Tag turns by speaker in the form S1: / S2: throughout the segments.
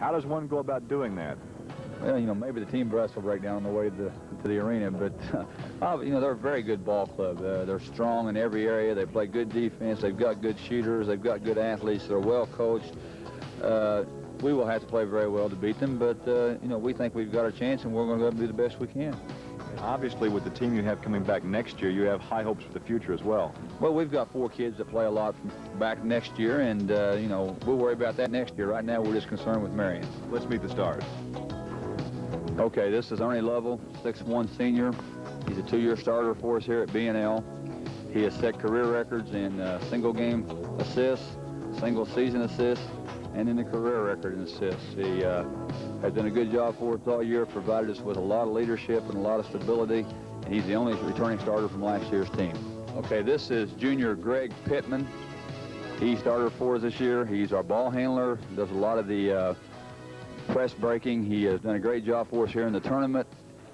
S1: How does one go about doing that?
S2: Well, you know, maybe the team bus will break down on the way to the arena, but, you know, they're a very good ball club. They're strong in every area. They play good defense. They've got good shooters. They've got good athletes. They're well coached. We will have to play very well to beat them, but, you know, we think we've got a chance, and we're going to go and do the best we can.
S1: Obviously, with the team you have coming back next year, you have high hopes for the future as well.
S2: Well, we've got 4 kids that play a lot back next year, and, you know, we'll worry about that next year. Right now, we're just concerned with Marion.
S1: Let's meet the stars.
S2: Okay, this is Ernie Lovell, 6'1" senior. He's a 2-year starter for us here at B&L. He has set career records in single-game assists, single-season assists, and in the career record in assists. He has done a good job for us all year, provided us with a lot of leadership and a lot of stability, and he's the only returning starter from last year's team. Okay, this is junior Greg Pittman. He started for us this year. He's our ball handler, does a lot of the press breaking. He has done a great job for us here in the tournament.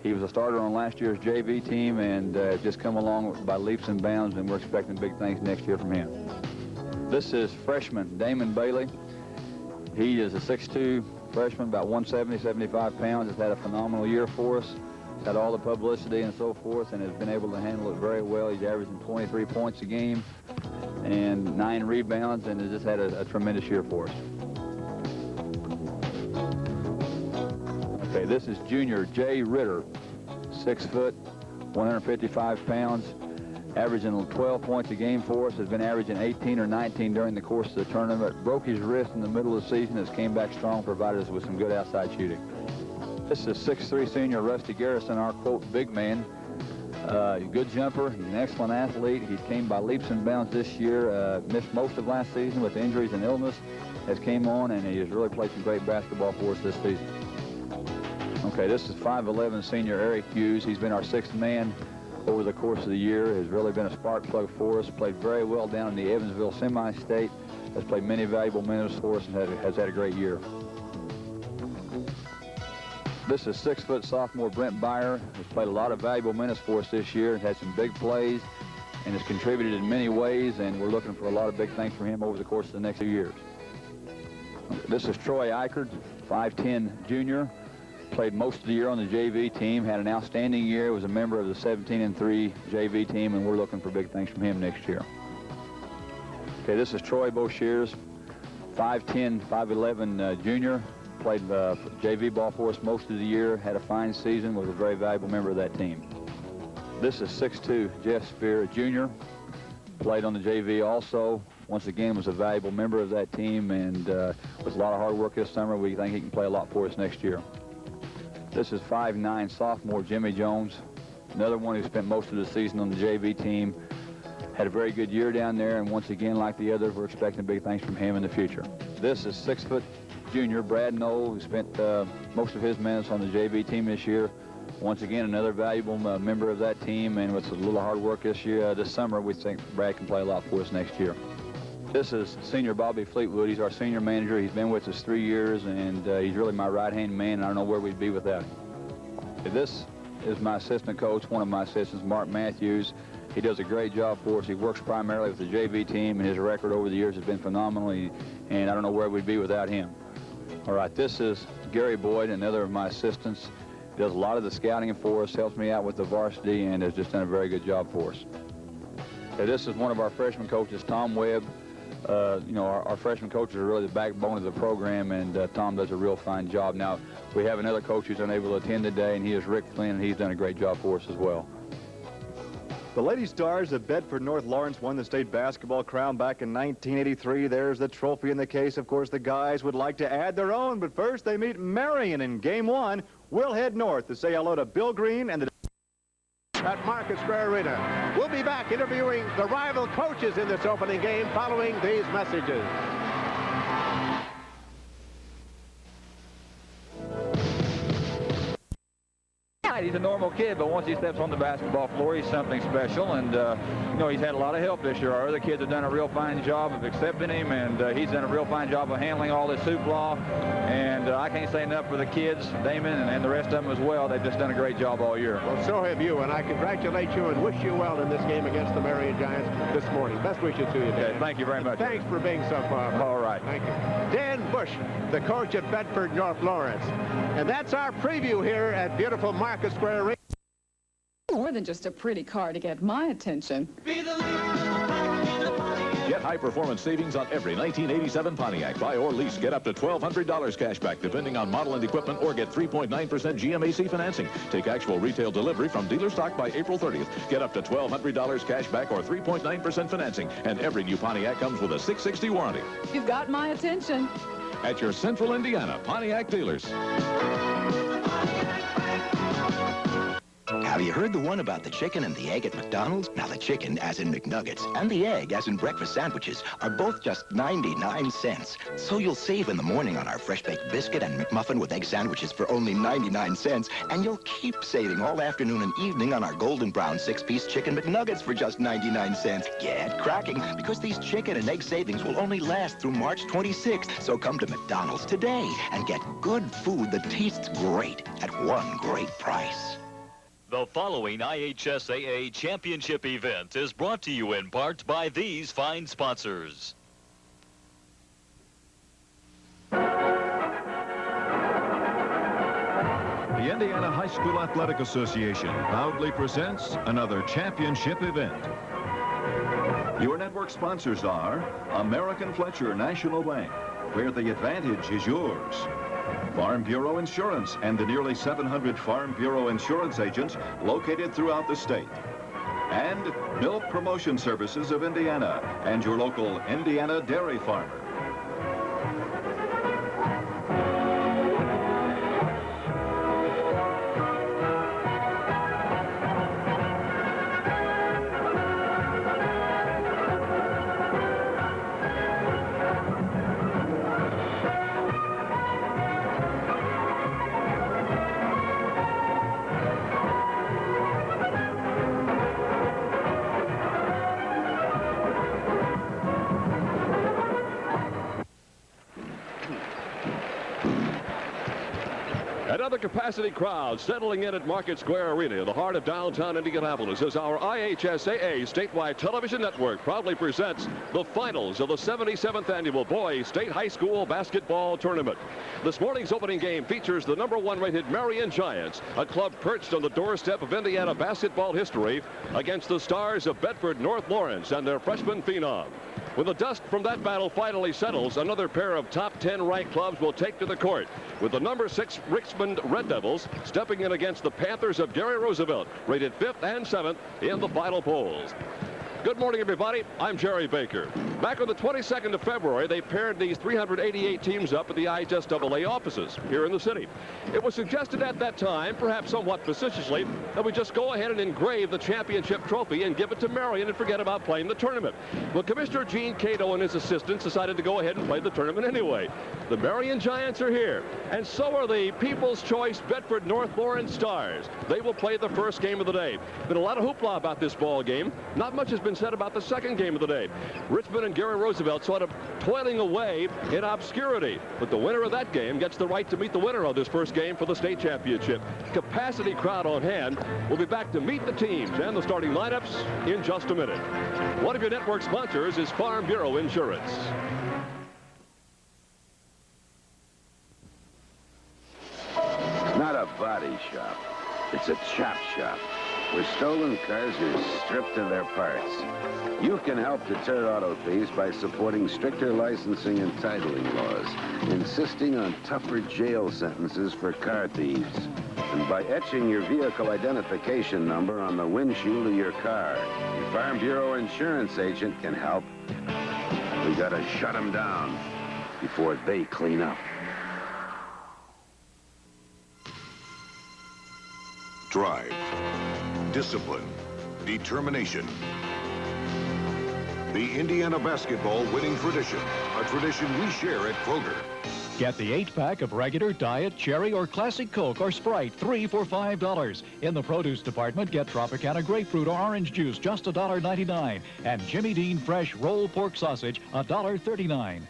S2: He was a starter on last year's JV team and just come along by leaps and bounds, and we're expecting big things next year from him. This is freshman Damon Bailey. He is a 6'2" freshman, about 170, 75 pounds. Has had a phenomenal year for us. He's had all the publicity and so forth, and has been able to handle it very well. He's averaging 23 points a game and 9 rebounds, and has just had a tremendous year for us. Okay, this is junior Jay Ritter, 6 foot, 155 pounds, averaging 12 points a game for us, has been averaging 18 or 19 during the course of the tournament. Broke his wrist in the middle of the season, has came back strong, provided us with some good outside shooting. This is 6'3" senior Rusty Garrison, our quote big man. Good jumper, he's an excellent athlete. He came by leaps and bounds this year, missed most of last season with injuries and illness, has came on, and he has really played some great basketball for us this season. Okay, this is 5'11" senior Eric Hughes. He's been our 6th man over the course of the year, has really been a spark plug for us, played very well down in the Evansville semi-state, has played many valuable minutes for us, and has had a great year. This is 6 foot sophomore Brent Byer, who's played a lot of valuable minutes for us this year, and had some big plays, and has contributed in many ways, and we're looking for a lot of big things from him over the course of the next few years. This is Troy Eichert, 5'10" junior. Played most of the year on the JV team, had an outstanding year, was a member of the 17-3 JV team, and we're looking for big things from him next year. Okay, this is Troy Boshears, 5'10", 5'11" junior. Played JV ball for us most of the year, had a fine season, was a very valuable member of that team. This is 6'2", Jeff Spear, junior. Played on the JV also. Once again, was a valuable member of that team, and with a lot of hard work this summer, we think he can play a lot for us next year. This is 5'9" sophomore Jimmy Jones, another one who spent most of the season on the JV team. Had a very good year down there, and once again, like the others, we're expecting big things from him in the future. This is 6 foot junior Brad Knoll, who spent most of his minutes on the JV team this year. Once again, another valuable member of that team, and with a little hard work this summer, we think Brad can play a lot for us next year. This is senior Bobby Fleetwood. He's our senior manager. He's been with us 3 years, and he's really my right-hand man, and I don't know where we'd be without him. This is my assistant coach, one of my assistants, Mark Matthews. He does a great job for us. He works primarily with the JV team, and his record over the years has been phenomenal, and I don't know where we'd be without him. All right, this is Gary Boyd, another of my assistants. He does a lot of the scouting for us, helps me out with the varsity, and has just done a very good job for us. Okay, this is one of our freshman coaches, Tom Webb. You know, our freshman coaches are really the backbone of the program, and Tom does a real fine job. Now, we have another coach who's unable to attend today, and he is Rick Flynn, and he's done a great job for us as well.
S1: The Lady Stars of Bedford North Lawrence won the state basketball crown back in 1983. There's the trophy in the case. Of course, the guys would like to add their own, but first they meet Marion in Game 1. We'll head north to say hello to Bill Green and the
S3: at Market Square Arena. We'll be back interviewing the rival coaches in this opening game following these messages.
S2: He's a normal kid, but once he steps on the basketball floor, he's something special, and you know, he's had a lot of help this year. Our other kids have done a real fine job of accepting him, and he's done a real fine job of handling all this hoopla, and I can't say enough for the kids, Damon, and the rest of them as well. They've just done a great job all year.
S3: Well, so have you, and I congratulate you and wish you well in this game against the Marion Giants this morning. Best wishes to you, Dan.
S2: Okay, thank you very much.
S3: Thanks for being so far.
S2: All right.
S3: right. Thank you. Dan Bush, the coach at Bedford North Lawrence. And that's our preview here at beautiful Market Square Arena.
S4: More than just a pretty car to get my attention.
S5: Get high-performance savings on every 1987 Pontiac. Buy or lease. Get up to $1,200 cash back, depending on model and equipment, or get 3.9% GMAC financing. Take actual retail delivery from dealer stock by April 30th. Get up to $1,200 cash back or 3.9% financing. And every new Pontiac comes with a 660 warranty.
S4: You've got my attention.
S5: At your Central Indiana Pontiac dealers.
S6: Have you heard the one about the chicken and the egg at McDonald's? Now, the chicken, as in McNuggets, and the egg, as in breakfast sandwiches, are both just 99 cents. So you'll save in the morning on our fresh-baked biscuit and McMuffin with egg sandwiches for only 99 cents, and you'll keep saving all afternoon and evening on our golden brown 6-piece chicken McNuggets for just 99 cents. Get cracking, because these chicken and egg savings will only last through March 26th. So come to McDonald's today and get good food that tastes great at one great price.
S7: The following IHSAA Championship event is brought to you in part by these fine sponsors.
S5: The Indiana High School Athletic Association proudly presents another championship event. Your network sponsors are American Fletcher National Bank, where the advantage is yours. Farm Bureau Insurance and the nearly 700 Farm Bureau insurance agents located throughout the state. And Milk Promotion Services of Indiana and your local Indiana dairy farmer.
S8: Another capacity crowd settling in at Market Square Arena, the heart of downtown Indianapolis, as our IHSAA statewide television network proudly presents the finals of the 77th Annual Boys State High School Basketball Tournament. This morning's opening game features the #1 rated Marion Giants, a club perched on the doorstep of Indiana basketball history, against the stars of Bedford North Lawrence and their freshman phenom. When the dust from that battle finally settles, another pair of top 10 ranked clubs will take to the court, with the #6 Richmond Red Devils stepping in against the Panthers of Gary Roosevelt, rated 5th and 7th in the final polls. Good morning, everybody. I'm Jerry Baker. Back on the 22nd of February, they paired these 388 teams up at the IHSAA offices here in the city. It was suggested at that time, perhaps somewhat facetiously, that we just go ahead and engrave the championship trophy and give it to Marion and forget about playing the tournament. Well, Commissioner Gene Cato and his assistants decided to go ahead and play the tournament anyway. The Marion Giants are here, and so are the People's Choice Bedford North Lawrence Stars. They will play the first game of the day. Been a lot of hoopla about this ball game. Not much has been said about the second game of the day. Richmond and Gary Roosevelt sort of toiling away in obscurity, but the winner of that game gets the right to meet the winner of this first game for the state championship. Capacity crowd on hand. We'll be back to meet the teams and the starting lineups in just a minute. One of your network sponsors is Farm Bureau Insurance.
S9: Not a body shop. It's a chop shop, where stolen cars are stripped of their parts. You can help deter auto thieves by supporting stricter licensing and titling laws, insisting on tougher jail sentences for car thieves, and by etching your vehicle identification number on the windshield of your car. Your Farm Bureau insurance agent can help. We gotta shut them down before they clean up.
S10: Drive, discipline, determination. The Indiana basketball winning tradition, a tradition we share at Kroger.
S11: Get the 8-pack of regular, diet, cherry, or classic Coke or Sprite, 3 for $5. In the produce department, get Tropicana grapefruit or orange juice, just $1.99. And Jimmy Dean fresh roll pork sausage, $1.39.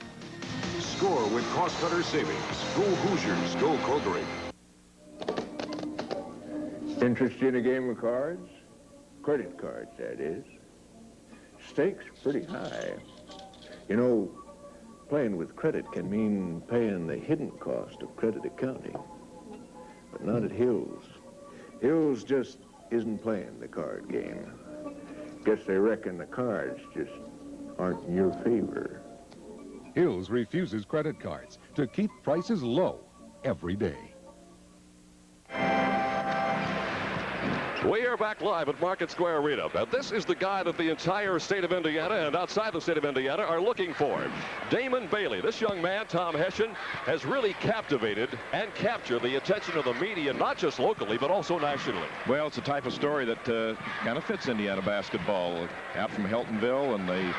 S10: Score with cost cutter savings. Go Hoosiers, go Kroger.
S12: Interest in a game of cards? Credit cards, that is. Stakes pretty high. You know, Playing with credit can mean paying the hidden cost of credit accounting, but not at Hills. Hills just isn't playing the card game. Guess they reckon the cards just aren't in your favor.
S13: Hills refuses credit cards to keep prices low every day.
S8: We are back live at Market Square Arena. Now, this is the guy that the entire state of Indiana and outside the state of Indiana are looking for. Damon Bailey. This young man, Tom Hessian, has really captivated and captured the attention of the media, not just locally, but also nationally.
S14: Well, it's a type of story that kind of fits Indiana basketball. Out from Heltonville, and the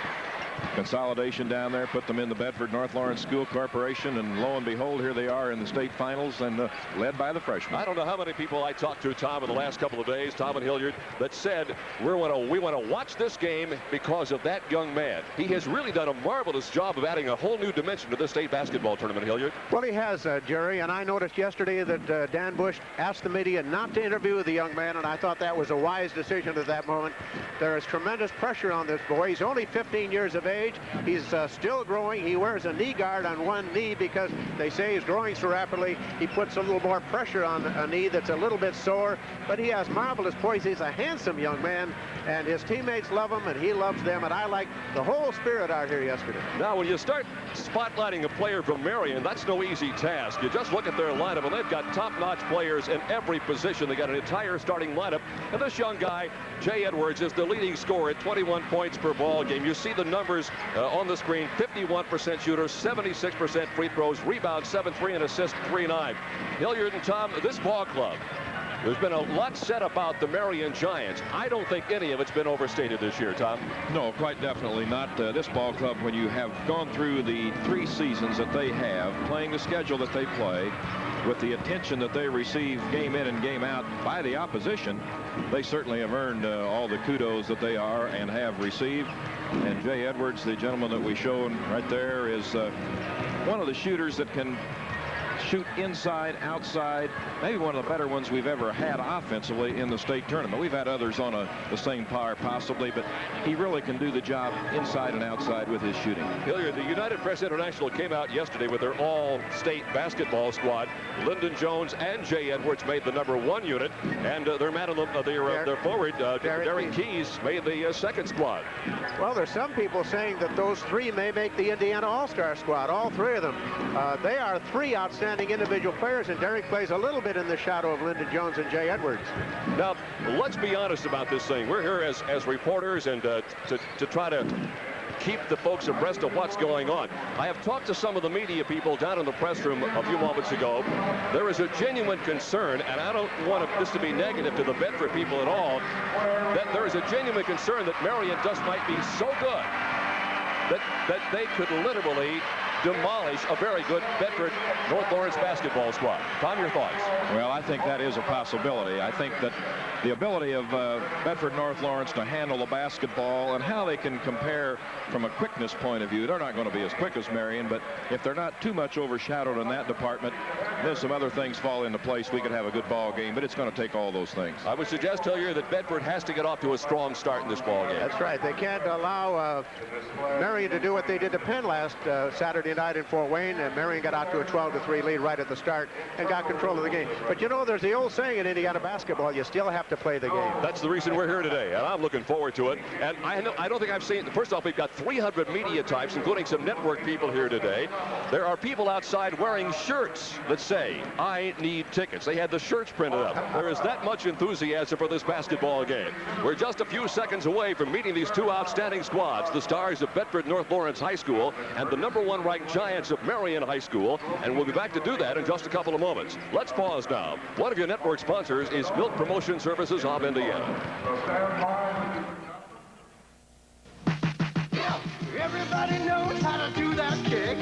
S14: consolidation down there put them in the Bedford North Lawrence School Corporation, and lo and behold, here they are in the state finals, and led by the freshmen.
S8: I don't know how many people I talked to, Tom, in the last couple of days, Tom and Hilliard, that said we want to watch this game because of that young man. He has really done a marvelous job of adding a whole new dimension to this state basketball tournament, Hilliard.
S3: Well, he has, Jerry, and I noticed yesterday that Dan Bush asked the media not to interview the young man, and I thought that was a wise decision at that moment. There is tremendous pressure on this boy. He's only 15 years of age. He's still growing. He wears a knee guard on one knee because they say he's growing so rapidly. He puts a little more pressure on a knee that's a little bit sore, but he has marvelous poise. He's a handsome young man, and his teammates love him, and he loves them, and I like the whole spirit out here yesterday.
S8: Now, when you start spotlighting a player from Marion, that's no easy task. You just look at their lineup, and they've got top-notch players in every position. They got an entire starting lineup, and this young guy, Jay Edwards, is the leading scorer at 21 points per ball game. You see the numbers on the screen: 51% shooter, 76% free throws, rebounds 7-3, and assists 3-9. Hilliard and Tom, this ball club, there's been a lot said about the Marion Giants. I don't think any of it's been overstated this year, Tom.
S14: No, quite definitely not. This ball club, when you have gone through the 3 seasons that they have, playing the schedule that they play, with the attention that they receive game in and game out by the opposition, they certainly have earned all the kudos that they are and have received. And Jay Edwards, the gentleman that we showed right there, is one of the shooters that can shoot inside, outside, maybe one of the better ones we've ever had offensively in the state tournament. We've had others on the same par possibly, but he really can do the job inside and outside with his shooting.
S8: Hilliard, the United Press International came out yesterday with their all-state basketball squad. Lyndon Jones and Jay Edwards made the #1 unit, and their man, their forward, Derek Keys, made the second squad.
S3: Well, there's some people saying that those 3 may make the Indiana All-Star squad, all 3 of them. They are 3 outstanding individual players, and Derek plays a little bit in the shadow of Lyndon Jones and Jay Edwards.
S8: Now, let's be honest about this thing. We're here as reporters and to try to keep the folks abreast of what's going on. I have talked to some of the media people down in the press room a few moments ago. There is a genuine concern, and I don't want this to be negative to the Bedford people at all, that there is a genuine concern that Marion just might be so good that they could literally demolish a very good Bedford North Lawrence basketball squad. Tom, your thoughts?
S14: Well, I think that is a possibility. I think that the ability of Bedford North Lawrence to handle the basketball and how they can compare from a quickness point of view, they're not going to be as quick as Marion, but if they're not too much overshadowed in that department, then some other things fall into place. We could have a good ball game, but it's going to take all those things.
S8: I would suggest, Hilliard, that Bedford has to get off to a strong start in this ball game.
S3: That's right. They can't allow Marion to do what they did to Penn last Saturday night in Fort Wayne, and Marion got out to a 12-3 lead right at the start and got control of the game. But you know, there's the old saying in Indiana basketball, you still have to play the game.
S8: That's the reason we're here today, and I'm looking forward to it. And I don't think I've seen, first off, we've got 300 media types, including some network people here today. There are people outside wearing shirts that say, "I need tickets." They had the shirts printed up. There is that much enthusiasm for this basketball game. We're just a few seconds away from meeting these 2 outstanding squads, the stars of Bedford North Lawrence High School and the #1 ranked Giants of Marion High School, and we'll be back to do that in just a couple of moments. Let's pause now. One of your network sponsors is Milk Promotion Services of Indiana.
S15: Everybody knows how to do that kick.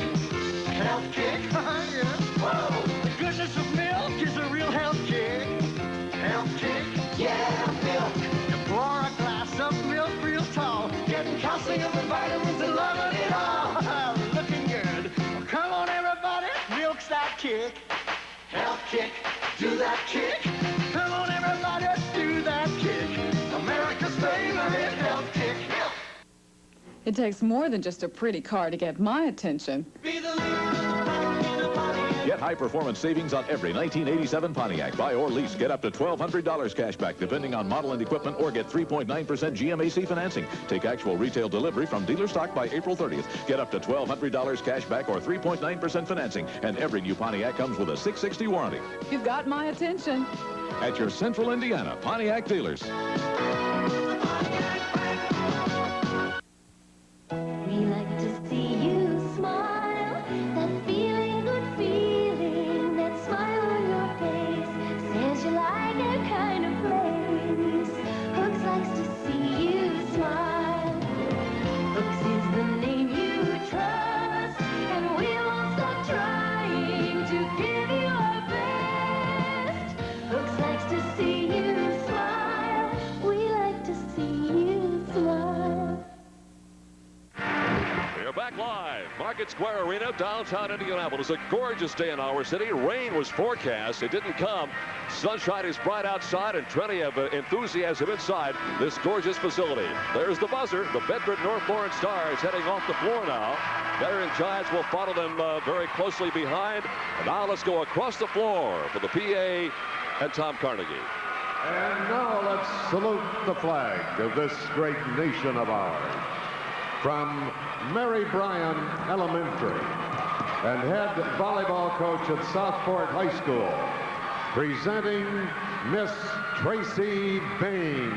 S15: Health kick. Yeah. Whoa. The goodness of milk is a real health kick. Health kick. Yeah, milk. You pour a glass of milk real tall, getting calcium and vitamins and loving it all. Looking good. Well, come on, everybody. Milk's that kick. Health kick. Do that kick. Come on, everybody. Do that kick. America's favorite health kick.
S4: It takes more than just a pretty car to get my attention.
S16: Get high-performance savings on every 1987 Pontiac. Buy or lease. Get up to $1,200 cash back, depending on model and equipment, or get 3.9% GMAC financing. Take actual retail delivery from dealer stock by April 30th. Get up to $1,200 cash back or 3.9% financing. And every new Pontiac comes with a 660 warranty.
S4: You've got my attention.
S16: At your Central Indiana Pontiac dealers.
S15: We like to see you smile, that feeling, good feeling, that smile on your face, says you like that kind of place. Hooks likes to see you smile. Hooks is the name you trust, and we won't stop trying to give you our best. Hooks likes to see you smile, we like to see you smile.
S8: We're back live. Market Square Arena, downtown Indianapolis. A gorgeous day in our city. Rain was forecast. It didn't come. Sunshine is bright outside and plenty of enthusiasm inside this gorgeous facility. There's the buzzer. The Bedford North Lawrence Stars heading off the floor now. Marion Giants will follow them very closely behind. And now let's go across the floor for the PA and Tom Carnegie.
S10: And now let's salute the flag of this great nation of ours. From Mary Bryan Elementary and head volleyball coach at Southport High School, presenting Miss Tracy Bain.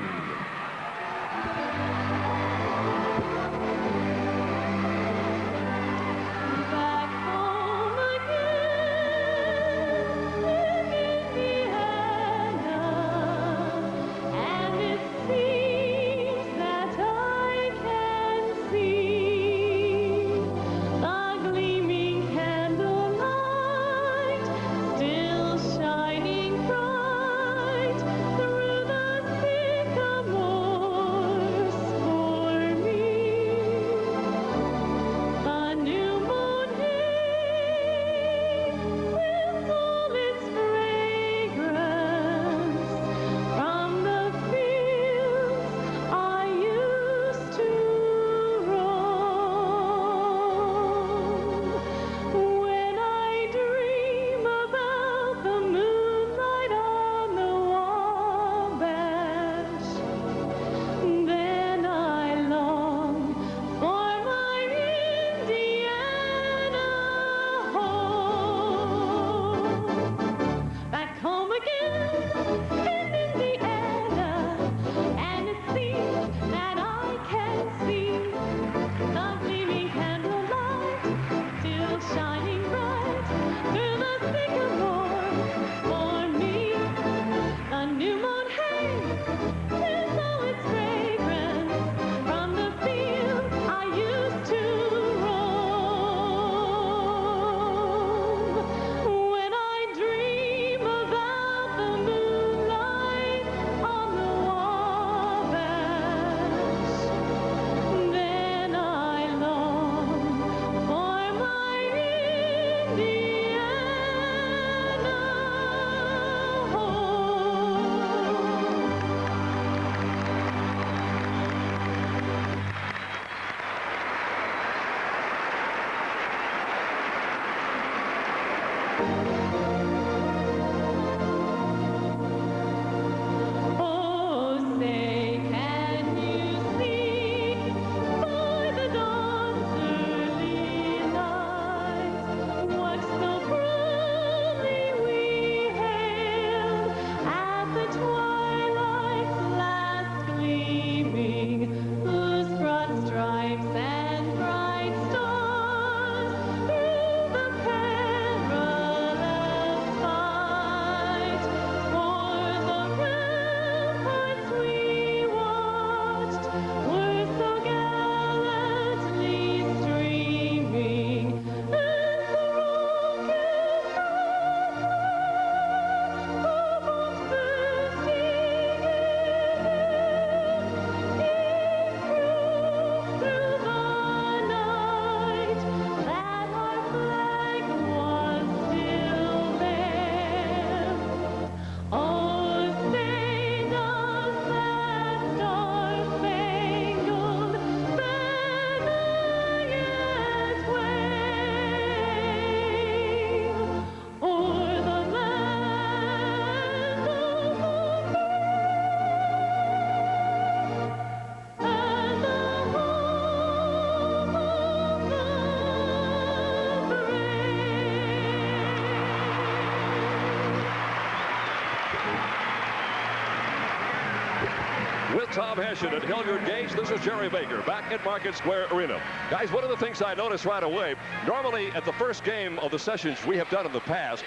S8: Tom Hessian and Hilliard Gage. This is Jerry Baker back at Market Square Arena. Guys, one of the things I noticed right away, normally at the first game of the sessions we have done in the past,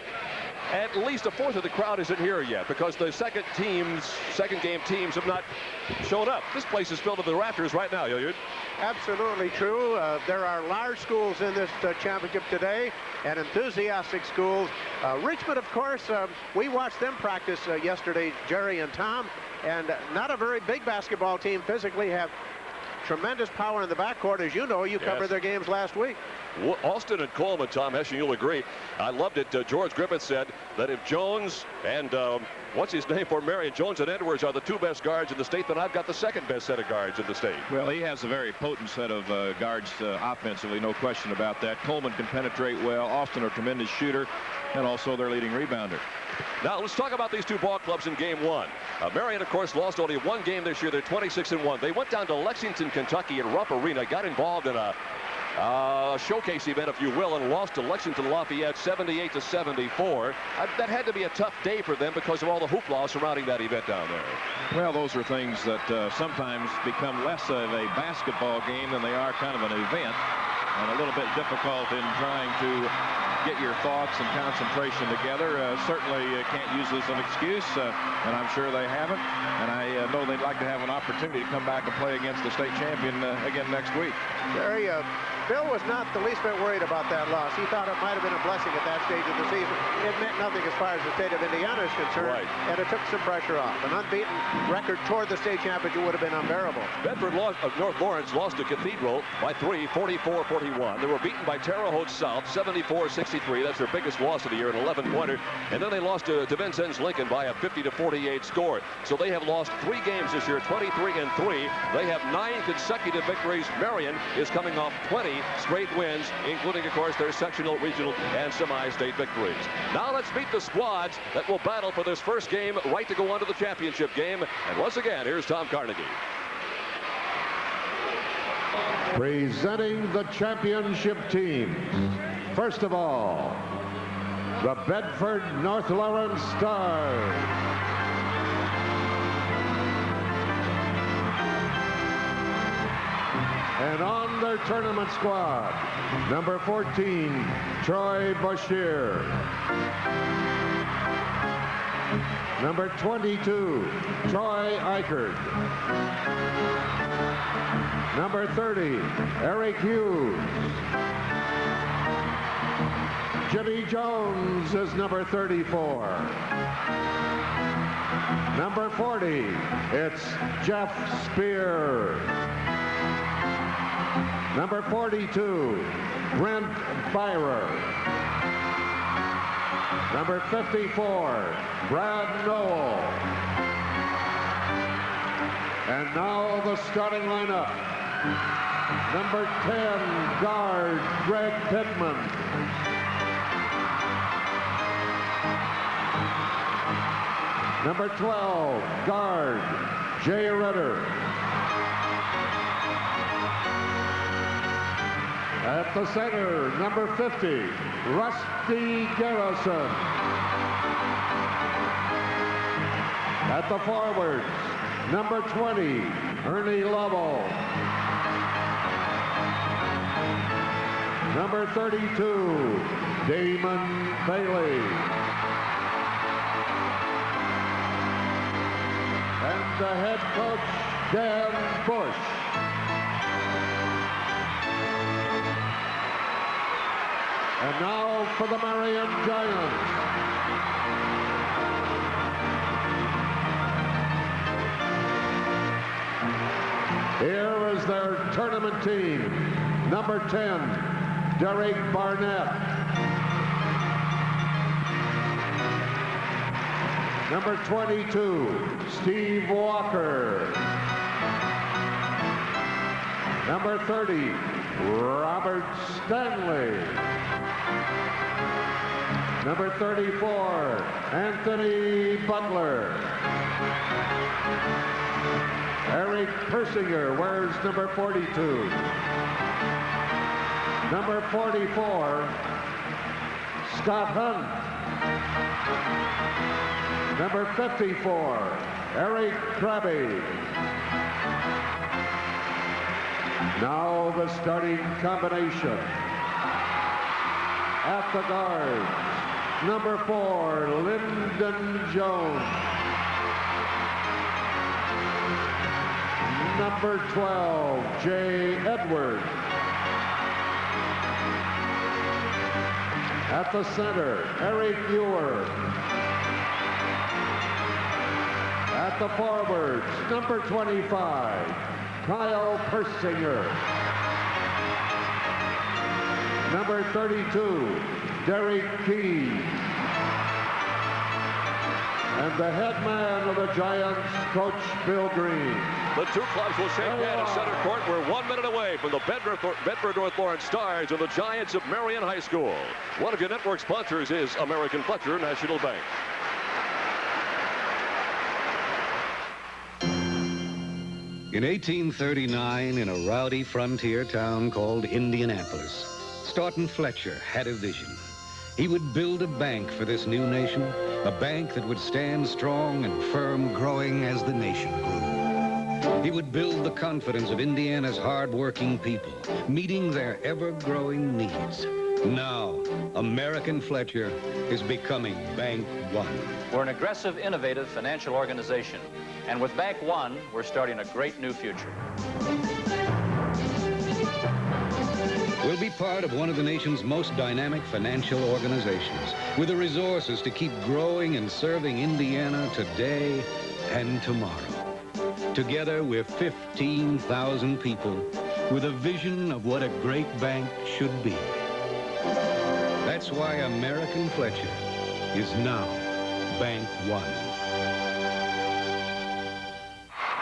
S8: at least a fourth of the crowd isn't here yet because the second game teams have not shown up. This place is filled to the rafters right now, Hilliard.
S3: Absolutely true. There are large schools in this championship today and enthusiastic schools. Richmond, of course, we watched them practice yesterday, Jerry and Tom, and not a very big basketball team physically, have tremendous power in the backcourt. As you know, you covered their games last week.
S8: Austin and Coleman, Tom Hessian, you'll agree. I loved it. George Griffith said that if Jones and what's his name for Marion, Jones and Edwards are the two best guards in the state, then I've got the second best set of guards in the state.
S14: Well, he has a very potent set of guards offensively, no question about that. Coleman can penetrate well. Austin, a tremendous shooter, and also their leading rebounder.
S8: Now, let's talk about these two ball clubs in game one. Marion, of course, lost only one game this year. They're 26-1. They went down to Lexington, Kentucky at Rupp Arena, got involved in a showcase event, if you will, and lost to Lexington Lafayette 78-74. That had to be a tough day for them because of all the hoopla surrounding that event down there.
S14: Well, those are things that sometimes become less of a basketball game than they are kind of an event, and a little bit difficult in trying to get your thoughts and concentration together. Certainly can't use this as an excuse, and I'm sure they haven't. And I know they'd like to have an opportunity to come back and play against the state champion again next week.
S3: Jerry, Bill was not the least bit worried about that loss. He thought it might have been a blessing at that stage of the season. It meant nothing as far as the state of Indiana is concerned, and it took some pressure off. An unbeaten record toward the state championship would have been unbearable.
S8: Bedford North Lawrence lost to Cathedral by 3, 44-41. They were beaten by Terre Haute South, 74-63. That's their biggest loss of the year, an 11-pointer. And then they lost to Vincennes Lincoln by a 50-48 score. So they have lost 3 games this year, 23-3. They have 9 consecutive victories. Marion is coming off 20 straight wins, including, of course, their sectional, regional, and semi-state victories. Now let's meet the squads that will battle for this first game, right to go on to the championship game. And once again, here's Tom Carnegie.
S10: Presenting the championship team. First of all, the Bedford North Lawrence Stars. And on their tournament squad, number 14, Troy Bashir. Number 22, Troy Eichert. Number 30, Eric Hughes. Jimmy Jones is number 34. Number 40, it's Jeff Spear. Number 42, Brent Byrer. Number 54, Brad Noel. And now the starting lineup. Number 10, guard Greg Pittman. Number 12, guard Jay Ritter. At the center, number 50, Rusty Garrison. At the forwards, number 20, Ernie Lovell. Number 32, Damon Bailey. And the head coach, Dan Bush. And now for the Marion Giants. Here is their tournament team. Number 10, Derek Barnett. Number 22, Steve Walker. Number 30, Robert Stanley. Number 34, Anthony Butler. Eric Persinger wears number 42. Number 44, Scott Hunt. Number 54, Eric Krabby. Now the starting combination. At the guard, number 4, Lyndon Jones. Number 12, Jay Edwards. At the center, Eric Ewer. At the forwards, number 25, Kyle Persinger. Number 32, Derek Key. And the head man of the Giants, Coach Bill Green.
S8: The two clubs will shake hands at center court. We're 1 minute away from the Bedford North Lawrence Stars and the Giants of Marion High School. One of your network sponsors is American Fletcher National Bank.
S17: In 1839, in a rowdy frontier town called Indianapolis, Staunton Fletcher had a vision. He would build a bank for this new nation, a bank that would stand strong and firm, growing as the nation grew. He would build the confidence of Indiana's hard-working people, meeting their ever-growing needs. Now, American Fletcher is becoming Bank One.
S18: We're an aggressive, innovative financial organization. And with Bank One, we're starting a great new future.
S17: We'll be part of one of the nation's most dynamic financial organizations, with the resources to keep growing and serving Indiana today and tomorrow. Together, we're 15,000 people with a vision of what a great bank should be. That's why American Fletcher is now Bank One.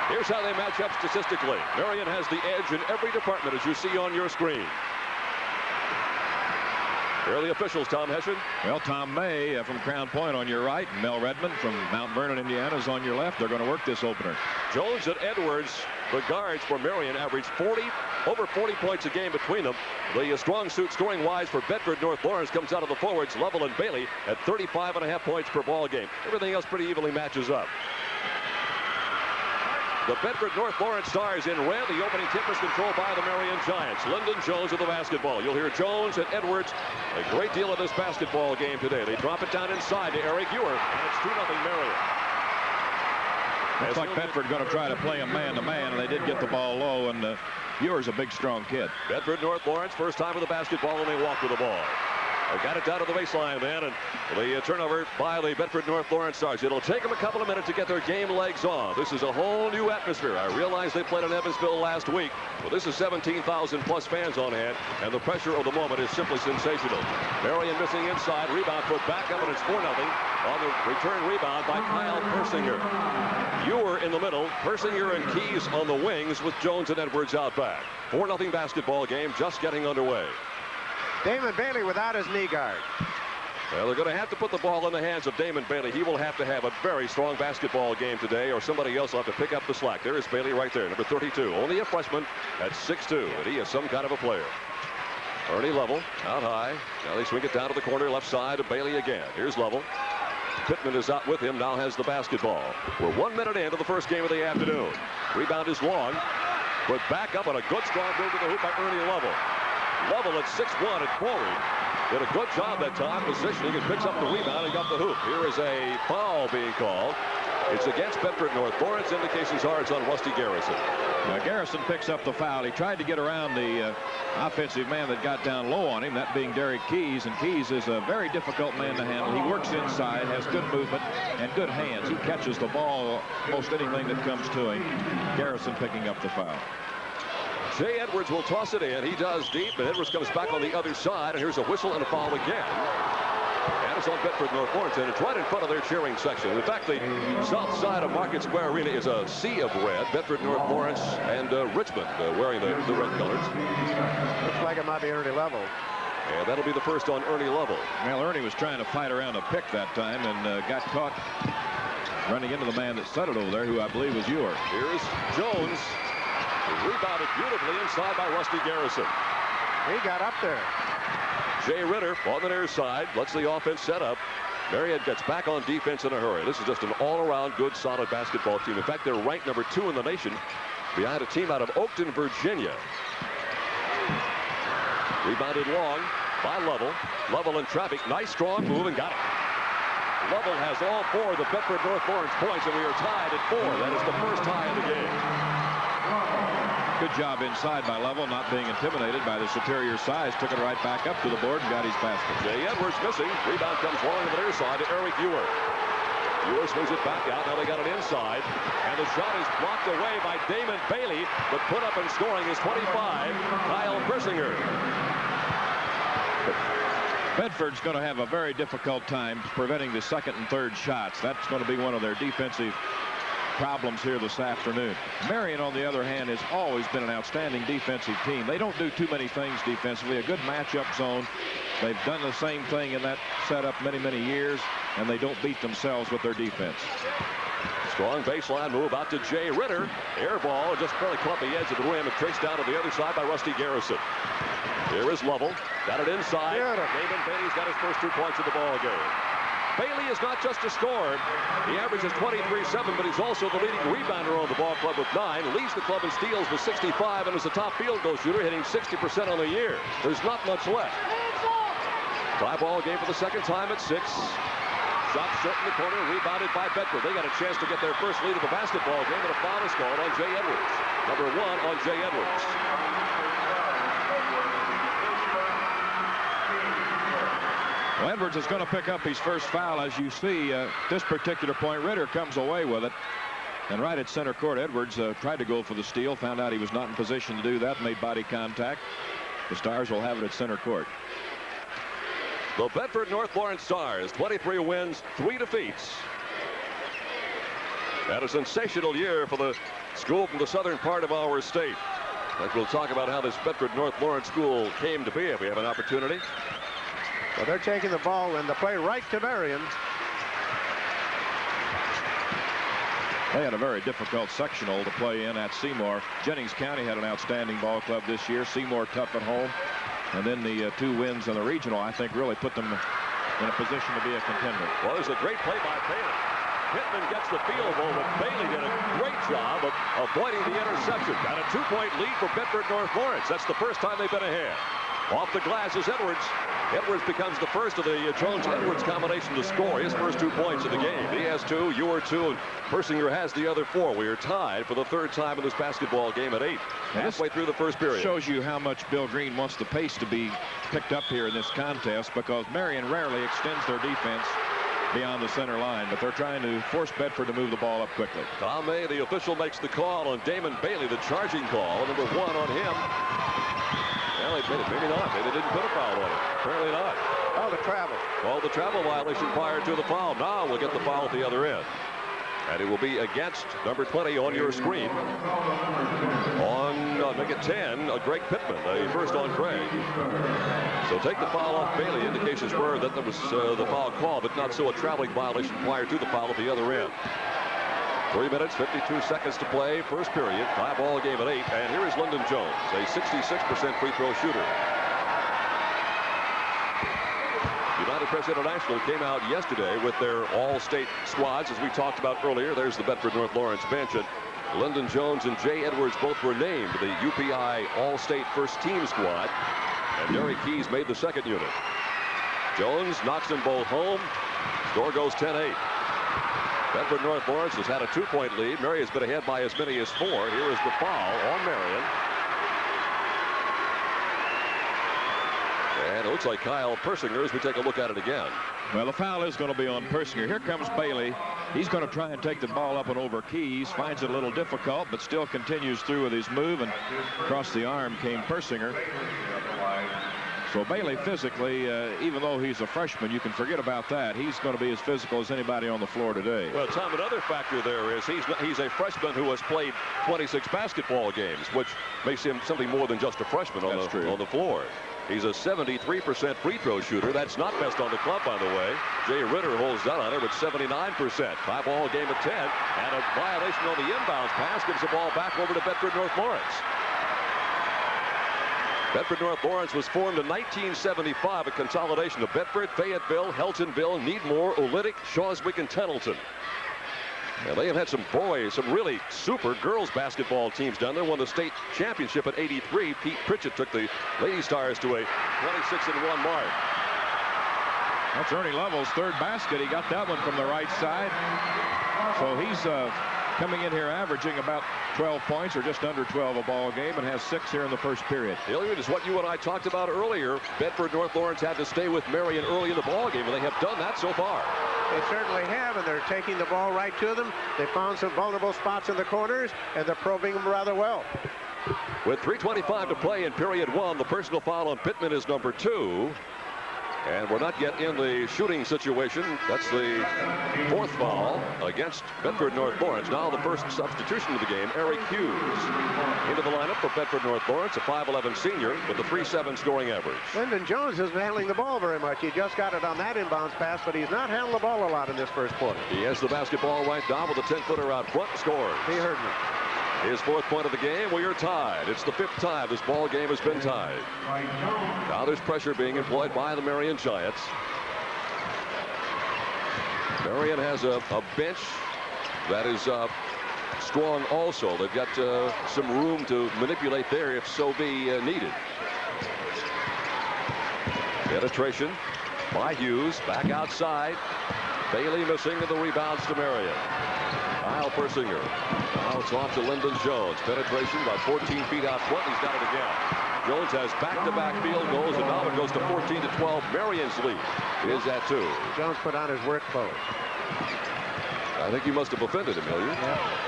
S8: Here's how they match up statistically. Marion has the edge in every department, as you see on your screen. Here are the officials, Tom Hessian.
S14: Well, Tom May from Crown Point on your right, and Mel Redmond from Mount Vernon, Indiana, is on your left. They're going to work this opener.
S8: Jones and Edwards, the guards for Marion, average over 40 points a game between them. The strong suit scoring wise for Bedford North Lawrence comes out of the forwards, Lovell and Bailey, at 35.5 points per ball game. Everything else pretty evenly matches up. The Bedford North Lawrence Stars in red. The opening tip is controlled by the Marion Giants. Lyndon Jones with the basketball. You'll hear Jones and Edwards a great deal of this basketball game today. They drop it down inside to Eric Ewer, and it's 2-0 Marion.
S14: Looks like Bedford going to try to play a man-to-man, and they did get the ball low, and Ewer's a big, strong kid.
S8: Bedford North Lawrence, first time with the basketball, and they walk with the ball. They got it down to the baseline then, and the turnover by the Bedford North Lawrence Stars. It'll take them a couple of minutes to get their game legs on. This is a whole new atmosphere. I realize they played in Evansville last week, but this is 17,000 plus fans on hand, and the pressure of the moment is simply sensational. Marion missing inside, rebound put back up, and it's 4-0 on the return rebound by Kyle Persinger. Ewer in the middle, Persinger and Keys on the wings with Jones and Edwards out back. 4-0 basketball game just getting underway.
S3: Damon Bailey without his knee guard.
S8: Well, they're going to have to put the ball in the hands of Damon Bailey. He will have to have a very strong basketball game today, or somebody else will have to pick up the slack. There is Bailey right there, number 32. Only a freshman at 6'2", and he is some kind of a player. Ernie Lovell out high. Now they swing it down to the corner left side to Bailey again. Here's Lovell. Pittman is out with him, now has the basketball. We're 1 minute into the first game of the afternoon. Rebound is long, but back up on a good strong move to the hoop by Ernie Lovell. Lovell at 6'1" at forward. Did a good job that time positioning and picks up the rebound and got the hoop. Here is a foul being called. It's against Bedford North Lawrence. Indications are it's on Rusty Garrison.
S14: Now Garrison picks up the foul. He tried to get around the offensive man that got down low on him, that being Derek Keys, and Keys is a very difficult man to handle. He works inside, has good movement, and good hands. He catches the ball most anything that comes to him. Garrison picking up the foul.
S8: Jay Edwards will toss it in. He does deep, and Edwards comes back on the other side, and here's a whistle and a foul again. And it's on Bedford North Lawrence, and it's right in front of their cheering section. In fact, the south side of Market Square Arena is a sea of red. Bedford North Lawrence and Richmond wearing the red colors.
S3: Looks like it might be Ernie Lovell.
S8: And that'll be the first on Ernie Lovell.
S14: Well, Ernie was trying to fight around a pick that time and got caught running into the man that set it over there, who I believe was Ewer.
S8: Here's Jones. Rebounded beautifully inside by Rusty Garrison.
S3: He got up there.
S8: Jay Ritter on the near side lets the offense set up. Marion gets back on defense in a hurry. This is just an all-around good, solid basketball team. In fact, they're ranked number 2 in the nation behind a team out of Oakton, Virginia. Rebounded long by Lovell. Lovell in traffic. Nice, strong move, and got it. Lovell has all 4 of the Bedford North Lawrence points, and we are tied at 4. That is the first tie of the game.
S14: Good job inside by Lovell, not being intimidated by the superior size. Took it right back up to the board and got his basket.
S8: Jay Edwards missing. Rebound comes long to the near side to Eric Ewer. Ewer swings it back out. Now they got it inside. And the shot is blocked away by Damon Bailey. But put up and scoring is 25. Kyle Persinger.
S14: Bedford's going to have a very difficult time preventing the second and third shots. That's going to be one of their defensive problems here this afternoon. Marion, on the other hand, has always been an outstanding defensive team. They don't do too many things defensively. A good matchup zone. They've done the same thing in that setup many, many years, and they don't beat themselves with their defense.
S8: Strong baseline move out to Jay Ritter. Air ball just barely caught the edge of the rim and traced down to the other side by Rusty Garrison. Here is Lovell. Got it inside. Damon Bailey's got his first 2 points of the ball game. Bailey is not just a scorer. He averages 23-7, but he's also the leading rebounder on the ball club with 9. Leads the club in steals with 65 and is the top field goal shooter, hitting 60% on the year. There's not much left. Tie ball game for the second time at 6. Shot short in the corner, rebounded by Bedford. They got a chance to get their first lead of the basketball game, and a foul is called on Jay Edwards. Number 1 on Jay Edwards.
S14: Well, Edwards is going to pick up his first foul. As you see, this particular point, Ritter comes away with it. And right at center court, Edwards tried to go for the steal, found out he was not in position to do that, made body contact. The Stars will have it at center court.
S8: The Bedford North Lawrence Stars, 23 wins, 3 defeats. Had a sensational year for the school from the southern part of our state. But we'll talk about how this Bedford North Lawrence school came to be if we have an opportunity.
S3: Well, they're taking the ball and the play right to Marion.
S14: They had a very difficult sectional to play in at Seymour. Jennings County had an outstanding ball club this year. Seymour tough at home. And then the 2 wins in the regional, I think, really put them in a position to be a contender.
S8: Well, there's a great play by Bailey. Pittman gets the field goal, but Bailey did a great job of avoiding the interception. Got a 2-point lead for Bedford North Lawrence. That's the first time they've been ahead. Off the glass is Edwards. Edwards becomes the first of the Jones-Edwards combination to score his first 2 points of the game. He has 2, Ewer 2, and Persinger has the other 4. We are tied for the 3rd time in this basketball game at 8. Halfway through the first period.
S14: Shows you how much Bill Green wants the pace to be picked up here in this contest, because Marion rarely extends their defense beyond the center line, but they're trying to force Bedford to move the ball up quickly.
S8: Tom May, the official, makes the call on Damon Bailey, the charging call. Number 1 on him. Well, maybe not. Maybe they didn't put a foul on him. Apparently not.
S3: Oh, the travel.
S8: Well, the travel violation prior to the foul. Now we'll get the foul at the other end. And it will be against number 20 on your screen. On, make it 10, Greg Pittman, the first on Craig. So take the foul off Bailey. Indications were that there was the foul call, but not so a traveling violation prior to the foul at the other end. 3 minutes, 52 seconds to play. First period, 5-ball game at 8. And here is Lyndon Jones, a 66% free throw shooter. United Press International came out yesterday with their all-state squads, as we talked about earlier. There's the Bedford North Lawrence bench. And Lyndon Jones and Jay Edwards both were named the UPI all-state first team squad. And Derek Keys made the second unit. Jones knocks them both home. Score goes 10-8. Bedford North Lawrence has had a 2-point lead. Marion's been ahead by as many as 4. Here is the foul on Marion. And it looks like Kyle Persinger as we take a look at it again.
S14: Well, the foul is going to be on Persinger. Here comes Bailey. He's going to try and take the ball up and over Keys. Finds it a little difficult, but still continues through with his move. And across the arm came Persinger. So Bailey physically, even though he's a freshman, you can forget about that. He's going to be as physical as anybody on the floor today.
S8: Well, Tom, another factor there is he's a freshman who has played 26 basketball games, which makes him something more than just a freshman on the floor. He's a 73% free throw shooter. That's not best on the club, by the way. Jay Ritter holds down on it with 79%. 5-ball game at 10. And a violation on the inbounds pass gives the ball back over to Bedford North Lawrence. Bedford North Lawrence was formed in 1975, a consolidation of Bedford, Fayetteville, Heltonville, Needmore, Olynyk, Shawswick, and Templeton. Now, they have had some really super girls basketball teams down there. Won the state championship at '83. Pete Pritchett took the Lady Stars to a 26-1 mark.
S14: That's Ernie Lovell's third basket. He got that one from the right side. So he's coming in here averaging about 12 points or just under 12 a ball game and has 6 here in the first period.
S8: Hilliard is what you and I talked about earlier. Bedford North Lawrence had to stay with Marion early in the ball game, and they have done that so far.
S3: They certainly have, and they're taking the ball right to them. They found some vulnerable spots in the corners, and they're probing them rather well.
S8: With 3:25 to play in period 1, the personal foul on Pittman is number 2. And we're not yet in the shooting situation. That's the 4th foul against Bedford North Lawrence. Now the first substitution of the game, Eric Hughes. Into the lineup for Bedford North Lawrence, a 5'11 senior with a 3.7 scoring average.
S3: Lyndon Jones isn't handling the ball very much. He just got it on that inbounds pass, but he's not handling the ball a lot in this first quarter.
S8: He has the basketball right down with a 10-footer out front, scores.
S3: He heard me.
S8: His 4th point of the game. We are tied. It's the 5th time this ball game has been tied. Now there's pressure being employed by the Marion Giants. Marion has a bench that is strong also. They've got some room to manipulate there if so be needed. Penetration by Hughes. Back outside. Bailey missing, and the rebounds to Marion. Kyle Persinger. Now it's off to Lyndon Jones. Penetration about 14 feet out front. He's got it again. Jones has back-to-back field goals, and now it goes to 14-12. Marion's lead is at 2.
S3: Jones put on his work clothes.
S8: I think you must have offended him, Hilliard.
S3: Yeah.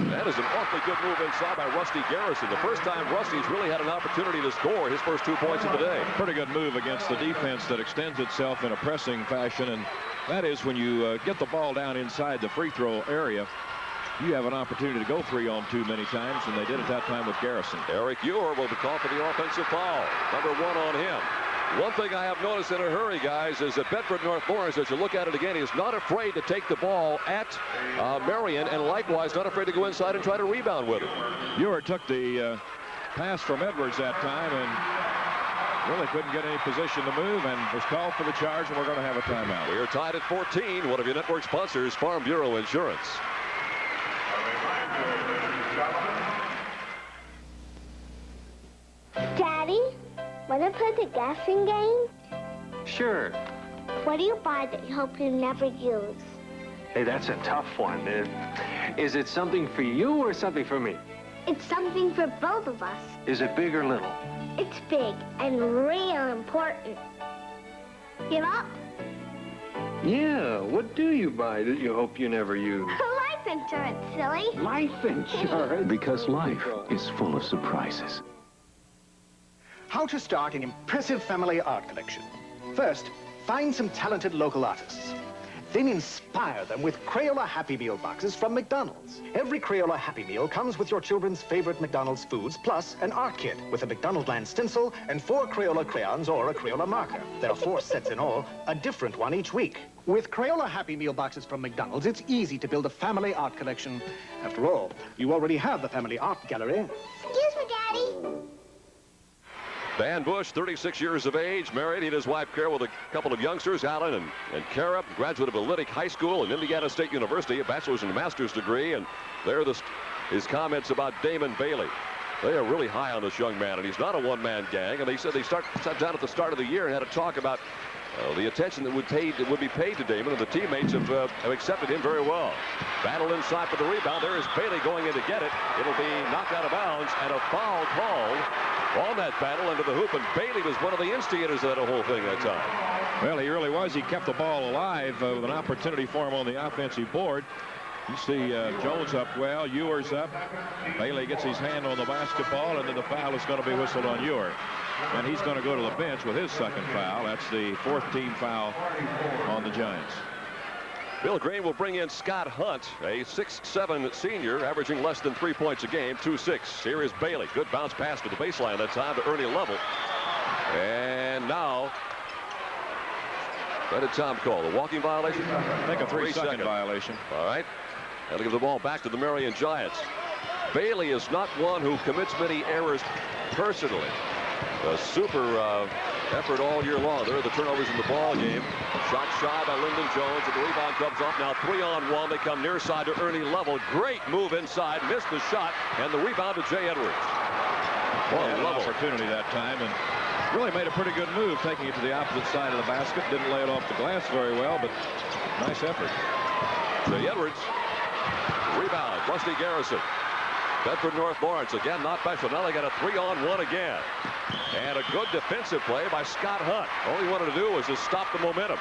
S8: That is an awfully good move inside by Rusty Garrison. The first time Rusty's really had an opportunity to score his first 2 points of the day.
S14: Pretty good move against the defense that extends itself in a pressing fashion, and that is when you get the ball down inside the free throw area, you have an opportunity to go 3-on-2 many times, and they did it that time with Garrison.
S8: Eric Ewer will be called for the offensive foul. Number 1 on him. One thing I have noticed in a hurry, guys, is that Bedford North Lawrence, as you look at it again, is not afraid to take the ball at Marion, and likewise not afraid to go inside and try to rebound with it.
S14: Ewer took the pass from Edwards that time and really couldn't get any position to move and was called for the charge, and we're going to have a timeout.
S8: We are tied at 14. One of your network sponsors, Farm Bureau Insurance.
S19: Daddy, want to play the guessing game?
S20: Sure.
S19: What do you buy that you hope you never use?
S20: Hey, that's a tough one. Is it something for you or something for me?
S19: It's something for both of us.
S20: Is it big or little?
S19: It's big and real important. Give up?
S20: Yeah, what do you buy that you hope you never use?
S19: Life insurance, silly.
S20: Life insurance?
S21: Because life is full of surprises.
S22: How to start an impressive family art collection. First, find some talented local artists. Then inspire them with Crayola Happy Meal boxes from McDonald's. Every Crayola Happy Meal comes with your children's favorite McDonald's foods, plus an art kit with a McDonald Land stencil and 4 Crayola crayons or a Crayola marker. There are 4 sets in all, a different one each week. With Crayola Happy Meal boxes from McDonald's, it's easy to build a family art collection. After all, you already have the family art gallery.
S19: Excuse me, Daddy.
S8: Dan Bush, 36 years of age, married. He and his wife Carol with a couple of youngsters, Alan and Cara, graduate of Olynyk High School and Indiana State University, a bachelor's and master's degree. And there are his comments about Damon Bailey. They are really high on this young man, and he's not a one-man gang. And they said they sat down at the start of the year and had a talk about the attention that would be paid to Damon, and the teammates have accepted him very well. Battle inside for the rebound. There is Bailey going in to get it. It'll be knocked out of bounds, and a foul called on that battle into the hoop, and Bailey was one of the instigators of that whole thing that time.
S14: Well, he really was. He kept the ball alive with an opportunity for him on the offensive board. You see Jones up well, Ewer's up. Bailey gets his hand on the basketball, and then the foul is going to be whistled on Ewer. And he's going to go to the bench with his second foul. That's the 4th team foul on the Giants.
S8: Bill Green will bring in Scott Hunt, a 6'7" senior, averaging less than 3 points a game, 2-6. Here is Bailey. Good bounce pass to the baseline that time to Ernie Lovell. And now, what did Tom call? A walking violation?
S14: I think a 3-second violation.
S8: All right. That'll give the ball back to the Marion Giants. Bailey is not one who commits many errors personally. A super effort all year long. There are the turnovers in the ball game. Shot shy by Lyndon Jones, and the rebound comes off. Now 3-on-1. They come near side to Ernie Lovell. Great move inside. Missed the shot, and the rebound to Jay Edwards.
S14: Well, an opportunity that time, and really made a pretty good move, taking it to the opposite side of the basket. Didn't lay it off the glass very well, but nice effort.
S8: Jay Edwards. Rebound. Rusty Garrison. Bedford North Lawrence again, not special. Now they got a 3-on-1 again. And a good defensive play by Scott Hunt. All he wanted to do was just stop the momentum.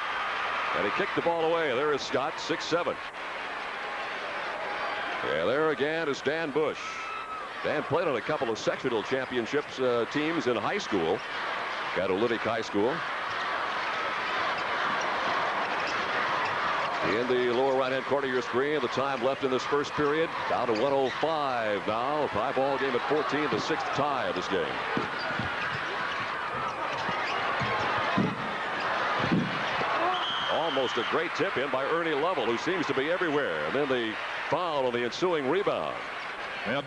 S8: And he kicked the ball away. There is Scott, 6'7". Yeah, there again is Dan Bush. Dan played on a couple of sectional championships teams in high school. Catalytic High School. In the lower right-hand corner of your screen, the time left in this first period, down to 1:05 now. Tie-ball game at 14, the sixth tie of this game. Almost a great tip in by Ernie Lovell, who seems to be everywhere. And then the foul on the ensuing rebound.
S14: Well,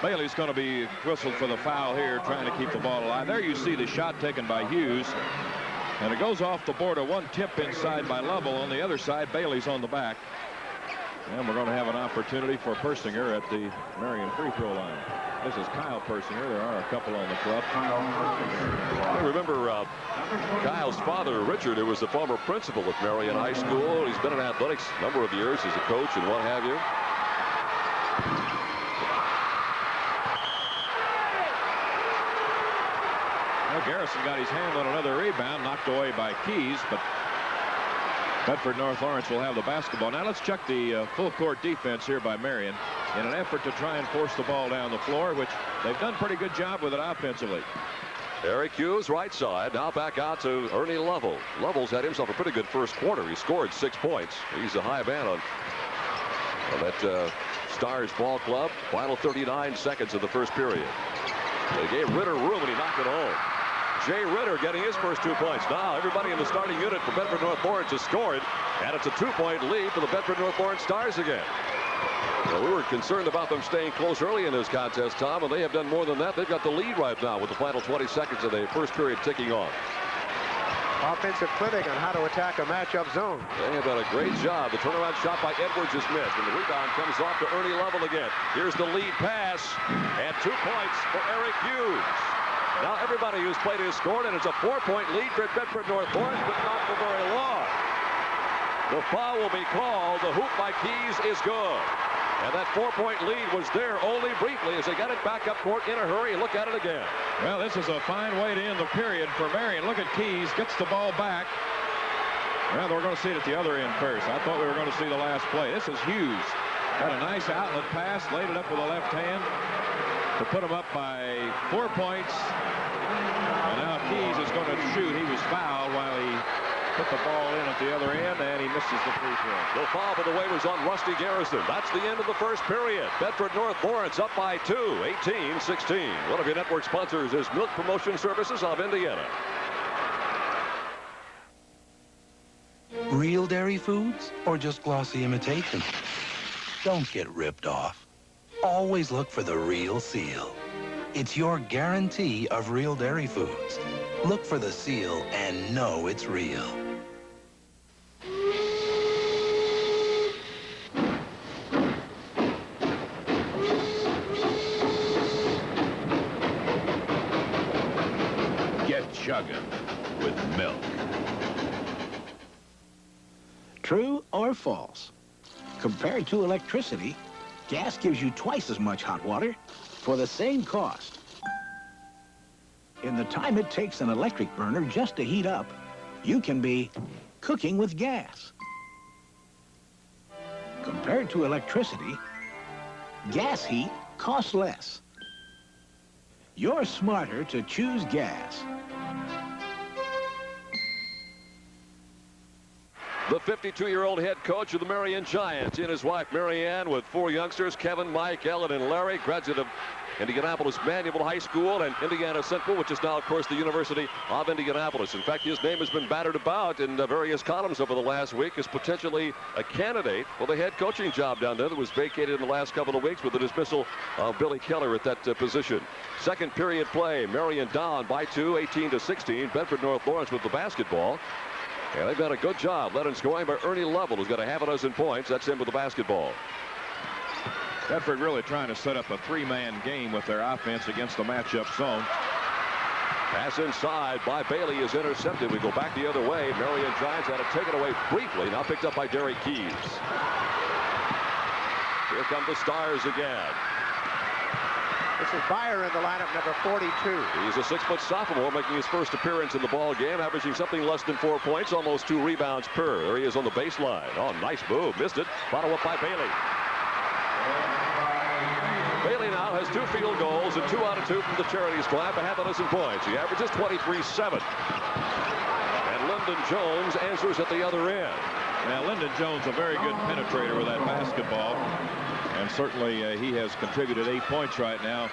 S14: Bailey's going to be whistled for the foul here, trying to keep the ball alive. There you see the shot taken by Hughes. And it goes off the border. One tip inside by Lovell. On the other side, Bailey's on the back. And we're going to have an opportunity for Persinger at the Marion free throw line. This is Kyle Persinger. There are a couple on the club.
S8: I remember Kyle's father, Richard, who was the former principal at Marion High School. He's been in athletics a number of years as a coach and what have you.
S14: Well, Garrison got his hand on another rebound, knocked away by Keys, but Bedford North Lawrence will have the basketball. Now let's check the full court defense here by Marion in an effort to try and force the ball down the floor, which they've done a pretty good job with it offensively.
S8: Eric Hughes, right side. Now back out to Ernie Lovell. Lovell's had himself a pretty good first quarter. He scored 6 points. He's a high man on that Stars ball club. Final 39 seconds of the first period. They gave Ritter room, and he knocked it home. Jay Ritter getting his first 2 points. Now everybody in the starting unit for Bedford North Lawrence has scored, and it's a 2-point lead for the Bedford North Lawrence Stars again. Well, we were concerned about them staying close early in this contest, Tom, and they have done more than that. They've got the lead right now with the final 20 seconds of the first period ticking off.
S3: Offensive clinic on how to attack a matchup zone.
S8: They have done a great job. The turnaround shot by Edwards is missed, and the rebound comes off to Ernie Lovell again. Here's the lead pass, and 2 points for Eric Hughes. Now everybody who's played has scored, and it's a 4-point lead for Bedford North Lawrence, but not for very long. The foul will be called. The hoop by Keys is good. And that 4-point lead was there only briefly as they got it back up court in a hurry. Look at it again.
S14: Well, this is a fine way to end the period for Marion. Look at Keys, gets the ball back. Well, we're going to see it at the other end first. I thought we were going to see the last play. This is Hughes. Got a nice outlet pass, laid it up with the left hand to put him up by 4 points. And now Keys is going to shoot. He was fouled while he put the ball in at the other end, and he misses the free throw.
S8: The foul for the waivers on Rusty Garrison. That's the end of the first period. Bedford North Lawrence up by 2, 18-16. One of your network sponsors is Milk Promotion Services of Indiana.
S6: Real dairy foods or just glossy imitation? Don't get ripped off. Always look for the real seal. It's your guarantee of real dairy foods. Look for the seal and know it's real.
S16: Get chugging with milk.
S1: True or false? Compared to electricity, gas gives you twice as much hot water for the same cost. In the time it takes an electric burner just to heat up, you can be cooking with gas. Compared to electricity, gas heat costs less. You're smarter to choose gas.
S8: The 52-year-old head coach of the Marion Giants and his wife, Marianne, with 4 youngsters, Kevin, Mike, Ellen, and Larry, graduate of Indianapolis Manual High School and Indiana Central, which is now, of course, the University of Indianapolis. In fact, his name has been battered about in various columns over the last week as potentially a candidate for the head coaching job down there that was vacated in the last couple of weeks with the dismissal of Billy Keller at that position. Second period play, Marion down by 2, 18-16. Bedford North Lawrence with the basketball. And they've done a good job. Led in scoring by Ernie Lovell, who's got a half a dozen points. That's him with the basketball.
S14: Bedford really trying to set up a three-man game with their offense against the matchup zone.
S8: Pass inside by Bailey is intercepted. We go back the other way. Marion Giants had it taken away briefly. Now picked up by Derek Keys. Here come the Stars again.
S3: This is Byer in the lineup, number 42.
S8: He's a 6-foot sophomore making his first appearance in the ball game, averaging something less than 4 points, almost 2 rebounds per. There he is on the baseline. Oh, nice move. Missed it. Follow up by Bailey. Bailey now has 2 field goals and 2 out of 2 from the charity stripe, a half a dozen points. He averages 23-7. And Lyndon Jones answers at the other end.
S14: Now, Lyndon Jones, a very good penetrator with that basketball. And certainly he has contributed 8 points right now.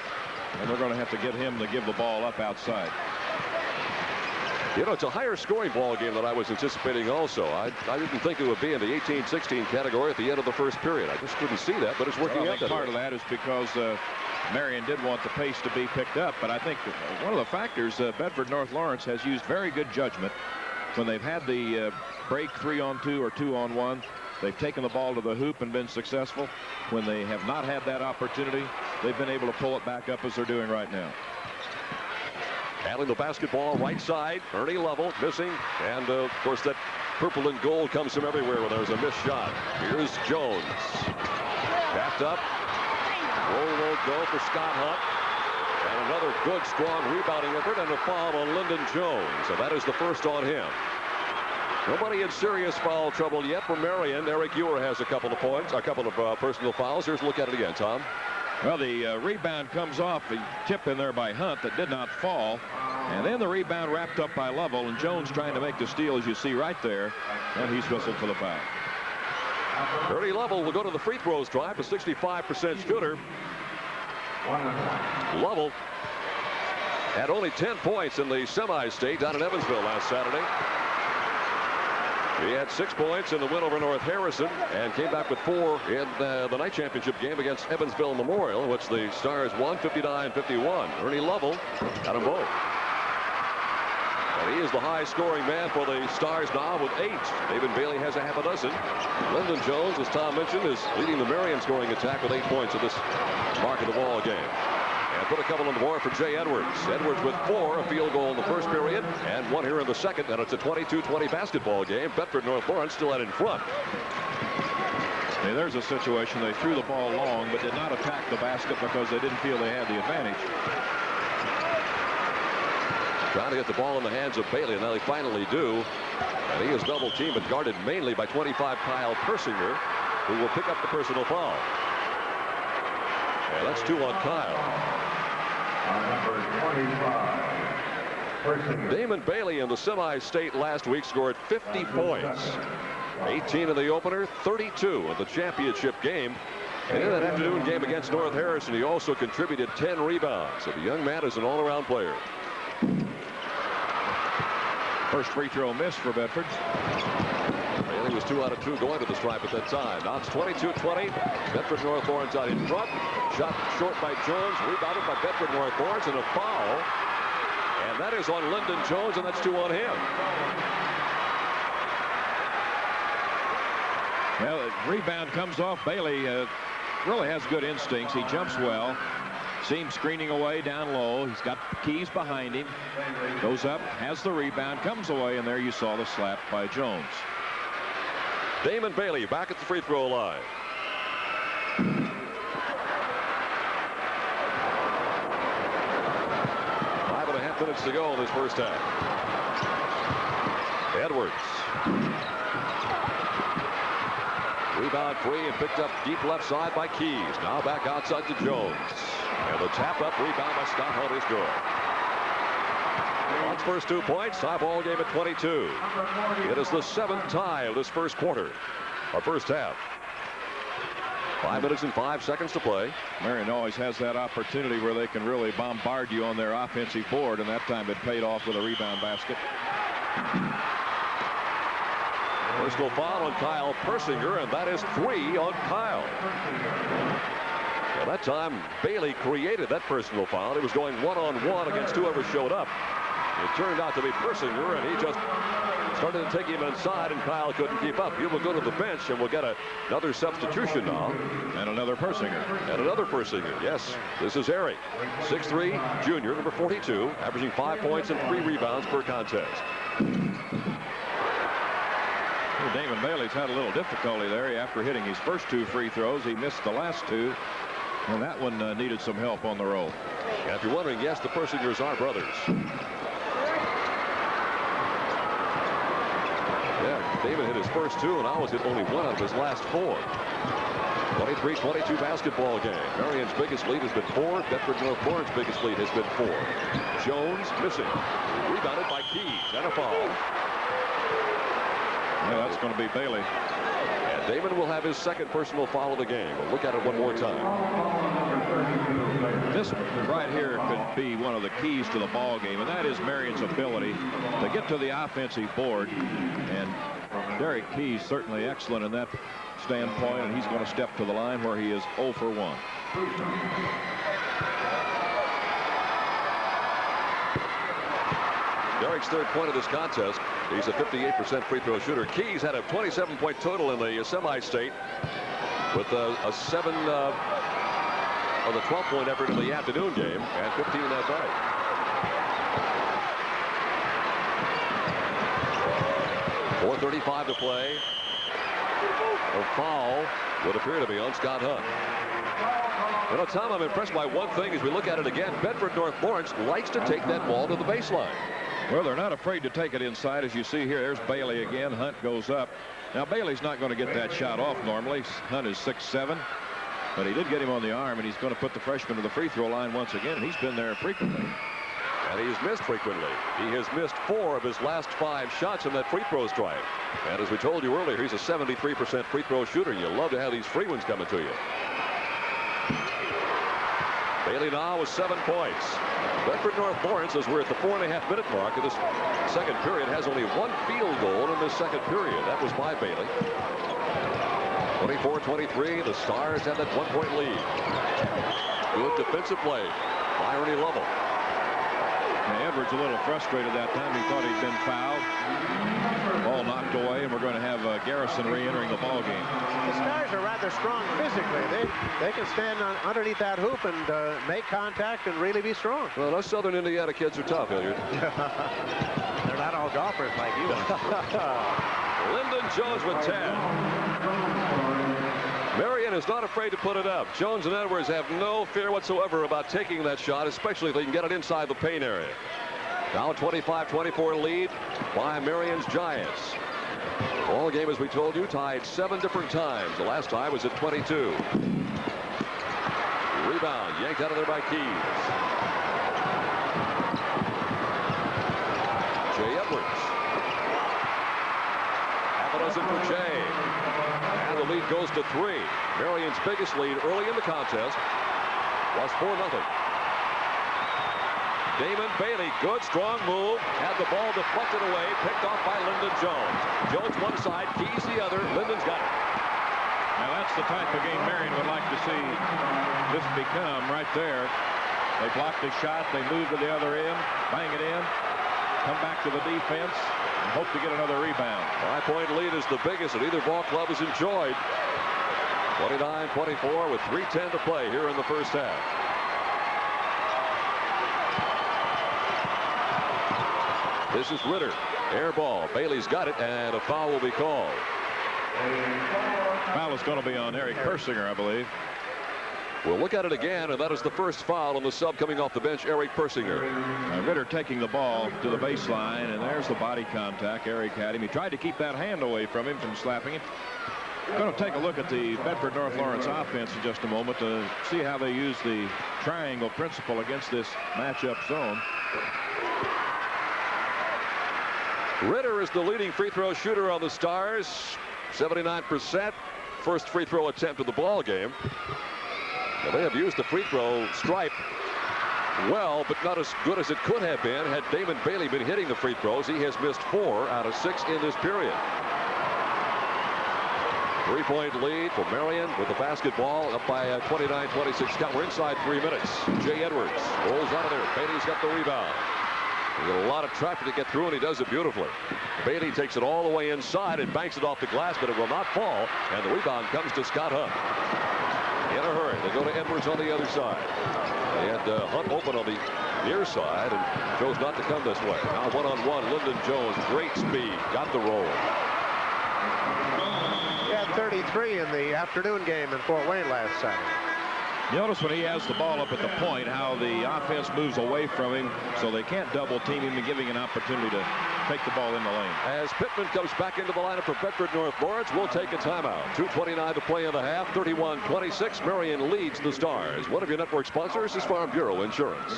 S14: And they're going to have to get him to give the ball up outside.
S8: You know, it's a higher scoring ball game than I was anticipating also. I didn't think it would be in the 18-16 category at the end of the first period. I just couldn't see that, but it's working out.
S14: I think part of that is because Marion did want the pace to be picked up. But I think one of the factors, Bedford North Lawrence has used very good judgment when they've had the break 3-on-2 or 2-on-1. They've taken the ball to the hoop and been successful. When they have not had that opportunity, they've been able to pull it back up as they're doing right now.
S8: Handling the basketball right side. Ernie Lovell missing. And, of course, that purple and gold comes from everywhere when there's a missed shot. Here's Jones. Tapped up. Roll won't go for Scott Hunt. And another good, strong rebounding effort and a foul on Lyndon Jones. So that is the first on him. Nobody in serious foul trouble yet for Marion. Eric Ewer has a couple of points, a couple of personal fouls. Here's a look at it again, Tom.
S14: Well, the rebound comes off the tip in there by Hunt that did not fall. And then the rebound wrapped up by Lovell, and Jones trying to make the steal, as you see right there. And he's whistled for the foul.
S8: Ernie Lovell will go to the free throw stripe, a 65% shooter. Lovell had only 10 points in the semi-state down in Evansville last Saturday. He had 6 points in the win over North Harrison and came back with 4 in the night championship game against Evansville Memorial, in which the Stars won 59-51. Ernie Lovell got them both. And he is the high-scoring man for the Stars now with 8. David Bailey has a half a dozen. Lyndon Jones, as Tom mentioned, is leading the Marion scoring attack with 8 points at this mark of the ball game. And put a couple on the board for Jay Edwards. Edwards with 4, a field goal in the first period, and 1 here in the second, and it's a 22-20 basketball game. Bedford North Lawrence still out in front.
S14: Hey, there's a situation. They threw the ball long, but did not attack the basket because they didn't feel they had the advantage.
S8: Trying to get the ball in the hands of Bailey, and now they finally do. And he is double-teamed, but guarded mainly by 25 Kyle Persinger, who will pick up the personal foul. And that's 2 on Kyle. Damon Bailey in the semi-state last week scored 50 points. 18 in the opener, 32 in the championship game. And in that afternoon game against North Harrison, he also contributed 10 rebounds. So the young man is an all-around player.
S14: First free throw miss for Bedford.
S8: Bailey was 2 out of 2 going to the stripe at that time. Now it's 22-20. Bedford North Lawrence out in front. Shot short by Jones. Rebounded by Bedford North Lawrence, and a foul. And that is on Lyndon Jones, and that's 2 on him.
S14: Well, the rebound comes off. Bailey really has good instincts. He jumps well. Seems screening away down low. He's got Keys behind him. Goes up, has the rebound, comes away, and there you saw the slap by Jones.
S8: Damon Bailey back at the free throw line. 5.5 minutes to go in this first half. Edwards. Rebound free and picked up deep left side by Keys. Now back outside to Jones. And the tap up rebound by Scott Hunt is good. Hunt's first 2 points, tie ball game at 22. It is the 7th tie of this first quarter, or first half. 5 minutes and 5 seconds to play.
S14: Marion always has that opportunity where they can really bombard you on their offensive board, and that time it paid off with a rebound basket.
S8: Personal foul on Kyle Persinger, and that is 3 on Kyle. Well, that time Bailey created that personal foul. He was going one-on-one against whoever showed up. It turned out to be Persinger, and he just started to take him inside, and Kyle couldn't keep up. He will go to the bench, and we'll get another substitution now.
S14: And another Persinger.
S8: And another Persinger, yes. This is Eric, 6'3", junior, number 42, averaging 5 points and 3 rebounds per contest.
S14: Well, Damon Bailey's had a little difficulty there. After hitting his first 2 free throws, he missed the last 2. And that one needed some help on the roll.
S8: And if you're wondering, yes, the Persingers are brothers. Yeah, Damon hit his first 2, and I was hit only 1 out of his last 4. 23-22 basketball game. Marion's biggest lead has been 4. Bedford North Lawrence biggest lead has been 4. Jones missing. Rebounded by Keys. And a foul.
S14: Yeah, that's going to be Bailey.
S8: And Damon will have his second personal foul of the game. We'll look at it one more time.
S14: This right here could be one of the keys to the ball game, and that is Marion's ability to get to the offensive board. And Derek Keys certainly excellent in that standpoint, and he's going to step to the line where he is 0 for 1.
S8: Derek's third point of this contest. He's a 58% free throw shooter. Keys had a 27-point total in the semi-state with a 7 on the 12-point effort in the afternoon game and 15 that night. .435 to play. A foul would appear to be on Scott Hunt. You know, Tom, I'm impressed by one thing as we look at it again. Bedford North Lawrence likes to take that ball to the baseline.
S14: Well, they're not afraid to take it inside. As you see here, there's Bailey again. Hunt goes up. Now, Bailey's not going to get that shot off normally. Hunt is 6'7", but he did get him on the arm, and he's going to put the freshman to the free throw line once again. He's been there frequently.
S8: And he's missed frequently. He has missed 4 of his last 5 shots in that free throw strike. And as we told you earlier, he's a 73% free throw shooter. You love to have these free ones coming to you. Bailey now with 7 points. Bedford North Lawrence, as we're at the 4.5-minute mark of this second period, has only 1 field goal in this second period. That was by Bailey. 24-23, the Stars have that 1-point lead. Good defensive play by Ernie Lovell.
S14: Now, Edwards a little frustrated that time. He thought he'd been fouled. Ball knocked away, and we're going to have Garrison re-entering the ball game.
S3: The Stars are rather strong physically. They can stand underneath that hoop and make contact and really be strong.
S8: Well, those Southern Indiana kids are tough, Hilliard.
S3: They're not all golfers like you.
S8: Lyndon Jones with 10. Marion is not afraid to put it up. Jones and Edwards have no fear whatsoever about taking that shot, especially if they can get it inside the paint area. Now a 25-24 lead by Marion's Giants. Ball game, as we told you, tied 7 different times. The last time was at 22. Rebound yanked out of there by Keys. Jay Edwards. Half a dozen for Jay. And the lead goes to 3. Marion's biggest lead early in the contest was 4-0. Damon Bailey, good strong move, had the ball deflected away, picked off by Lyndon Jones. Jones one side, Keys the other. Lyndon's got it.
S14: Now that's the type of game Marion would like to see this become right there. They block the shot, they move to the other end, bang it in, come back to the defense, and hope to get another rebound.
S8: 5-point lead is the biggest that either ball club has enjoyed. 29-24 with 3:10 to play here in the first half. This is Ritter. Air ball. Bailey's got it, and a foul will be called.
S14: Foul is going to be on Eric Persinger, I believe.
S8: We'll look at it again, and that is the first foul on the sub coming off the bench, Eric Persinger.
S14: Ritter taking the ball to the baseline, and there's the body contact. Eric had him. He tried to keep that hand away from him from slapping it. Going to take a look at the Bedford North Lawrence offense in just a moment to see how they use the triangle principle against this matchup zone. Ritter is the leading free throw shooter on the Stars. 79%.
S8: first free throw attempt of the ball game. Now, they have used the free throw stripe well, but not as good as it could have been had Damon Bailey been hitting the free throws. He has missed 4 out of 6 in this period. 3-point lead for Marion with the basketball up by 29-26 count. We're inside 3 minutes. Jay Edwards rolls out of there. Bailey's got the rebound. He's got a lot of traffic to get through, and he does it beautifully. Bailey takes it all the way inside and banks it off the glass, but it will not fall, and the rebound comes to Scott Hunt. In a hurry, they go to Edwards on the other side. They had Hunt open on the near side and chose not to come this way. Now one-on-one, Lyndon Jones, great speed, got the roll.
S3: He had 33 in the afternoon game in Fort Wayne last Saturday.
S14: Notice when he has the ball up at the point how the offense moves away from him, so they can't double team him and giving an opportunity to take the ball in the lane.
S8: As Pittman comes back into the lineup for Bedford North Lawrence, we'll take a timeout. 2:29 to play in the half. 31-26. Marion leads the Stars. One of your network sponsors is Farm Bureau Insurance.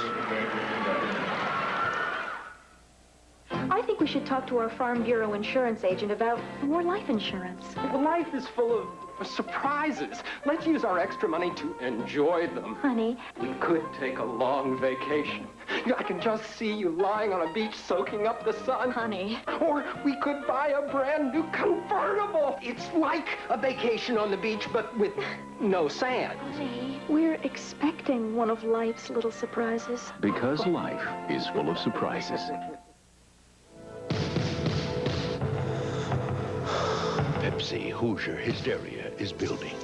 S2: I think we should talk to our Farm Bureau insurance agent about more life insurance.
S7: Life is full of surprises. Let's use our extra money to enjoy them.
S2: Honey,
S7: we could take a long vacation. I can just see you lying on a beach soaking up the sun.
S2: Honey.
S7: Or we could buy a brand new convertible. It's like a vacation on the beach, but with no sand.
S2: Honey, we're expecting one of life's little surprises.
S21: Because life is full of surprises.
S23: Pepsi Hoosier hysteria is building.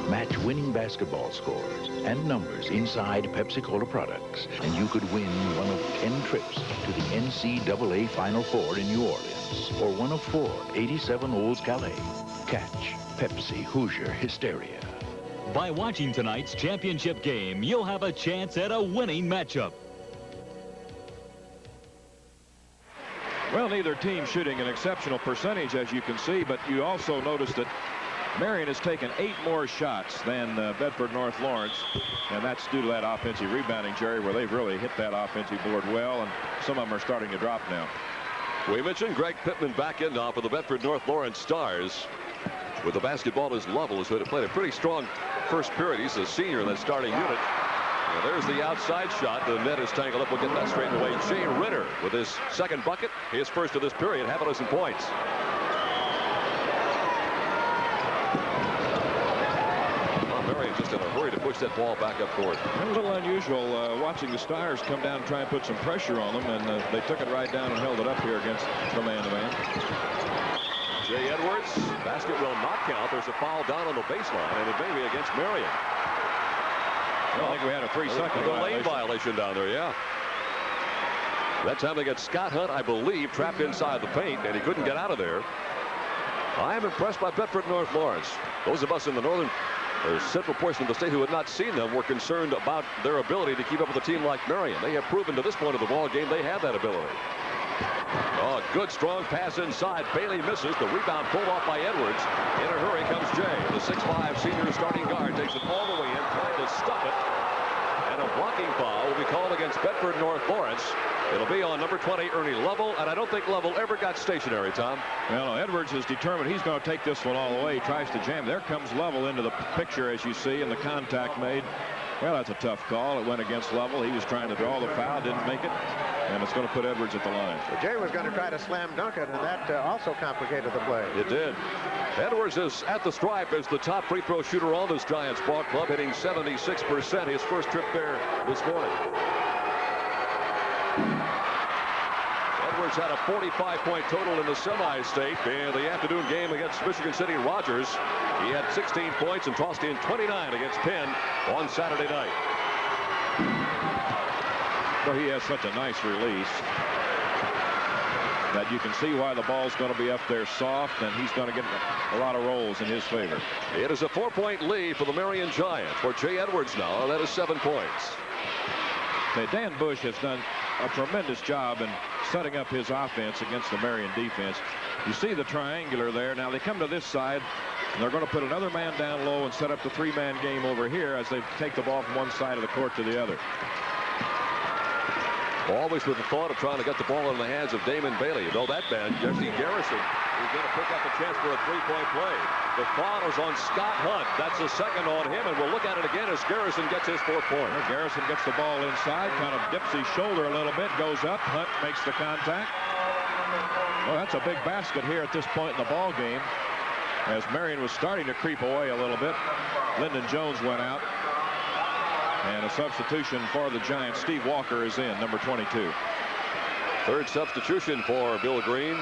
S23: Match winning basketball scores and numbers inside Pepsi-Cola products, and you could win one of 10 trips to the NCAA Final Four in New Orleans, or one of 4 87 Olds Calais. Catch Pepsi Hoosier hysteria.
S24: By watching tonight's championship game, you'll have a chance at a winning matchup.
S14: Well, neither team shooting an exceptional percentage, as you can see, but you also notice that Marion has taken 8 more shots than Bedford North Lawrence, and that's due to that offensive rebounding, Jerry, where they've really hit that offensive board well, and some of them are starting to drop now.
S8: We mentioned Greg Pittman back in now for the Bedford North Lawrence Stars. With the basketball as level, who had played a pretty strong first period. He's a senior in that starting unit. Well, there's the outside shot. The net is tangled up. We'll get that straightened away. Jay Ritter with his second bucket. His first of this period. Half a dozen points. Well, Marion just in a hurry to push that ball back up court.
S14: It was a little unusual watching the Stars come down and try and put some pressure on them, and they took it right down and held it up here against the man-to-man.
S8: Jay Edwards. Basket will not count. There's a foul down on the baseline, and it may be against Marion.
S14: I think we had a 3-second
S8: lane violation down there, yeah. That time they got Scott Hunt, I believe, trapped inside the paint, and he couldn't get out of there. I am impressed by Bedford North Lawrence. Those of us in the northern or central portion of the state who had not seen them were concerned about their ability to keep up with a team like Marion. They have proven to this point of the ball game they have that ability. Oh, good strong pass inside. Bailey misses. The rebound pulled off by Edwards. In a hurry comes Jay. The 6'5" senior starting guard takes it all the way in, trying to stop it. And a blocking foul will be called against Bedford North Lawrence. It'll be on number 20, Ernie Lovell, and I don't think Lovell ever got stationary, Tom.
S14: Well, Edwards is determined he's going to take this one all the way. He tries to jam. There comes Lovell into the picture, as you see, and the contact made. Well, that's a tough call. It went against Lovell. He was trying to draw the foul, didn't make it, and it's going to put Edwards at the line.
S3: Well, Jay was going to try to slam dunk it, and that also complicated the play.
S8: It did. Edwards is at the stripe as the top free throw shooter on this Giants ball club, hitting 76%. His first trip there this morning. Edwards had a 45-point total in the semi-state in the afternoon game against Michigan City Rogers. He had 16 points and tossed in 29 against Penn on Saturday night.
S14: Well, he has such a nice release that you can see why the ball's going to be up there soft, and he's going to get a lot of rolls in his favor.
S8: It is a 4-point lead for the Marion Giants. For Jay Edwards now, that is 7 points.
S14: Okay, Dan Bush has done a tremendous job in setting up his offense against the Marion defense. You see the triangular there. Now they come to this side, and they're going to put another man down low and set up the 3-man game over here as they take the ball from one side of the court to the other.
S8: Always with the thought of trying to get the ball in the hands of Damon Bailey. You know that man, Jesse Garrison, He's going to pick up a chance for a three-point play. The foul is on Scott Hunt. That's the second on him, and we'll look at it again as Garrison gets his fourth point.
S14: Well, Garrison gets the ball inside, kind of dips his shoulder a little bit, goes up. Hunt makes the contact. Well, that's a big basket here at this point in the ball game. As Marion was starting to creep away a little bit, Lyndon Jones went out. And a substitution for the Giants. Steve Walker is in, number 22.
S8: Third substitution for Bill Green.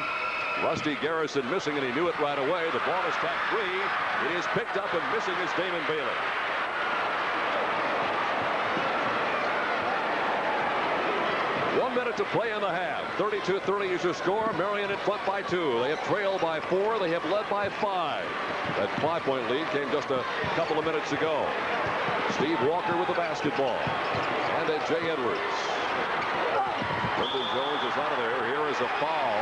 S8: Rusty Garrison missing, and he knew it right away. The ball is tapped free. It is picked up, and missing is Damon Bailey. One minute to play in the half. 32-30 is your score. Marion in front by 2. They have trailed by 4. They have led by 5. That 5-point lead came just a couple of minutes ago. Steve Walker with the basketball. And then Jay Edwards. Lyndon Jones is out of there. Here is a foul.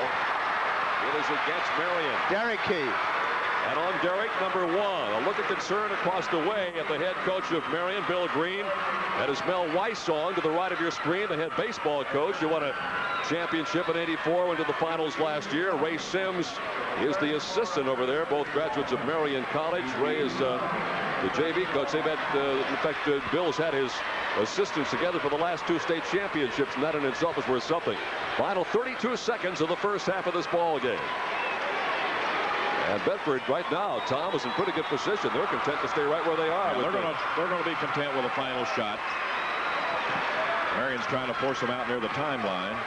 S8: It is against Marion.
S3: Derek Key.
S8: And on Derek, number 1. A look of concern across the way at the head coach of Marion, Bill Green. That is Mel Weissong to the right of your screen, the head baseball coach. You won a championship in '84, went to the finals last year. Ray Sims is the assistant over there, both graduates of Marion College. Ray is the JV coach. They've had, in fact, Bill's had his assistants together for the last 2 state championships, and that in itself is worth something. Final 32 seconds of the first half of this ball game. And Bedford right now, Tom, is in pretty good position. They're content to stay right where they are.
S14: Yeah, they're going to be content with a final shot. Marion's trying to force them out near the timeline.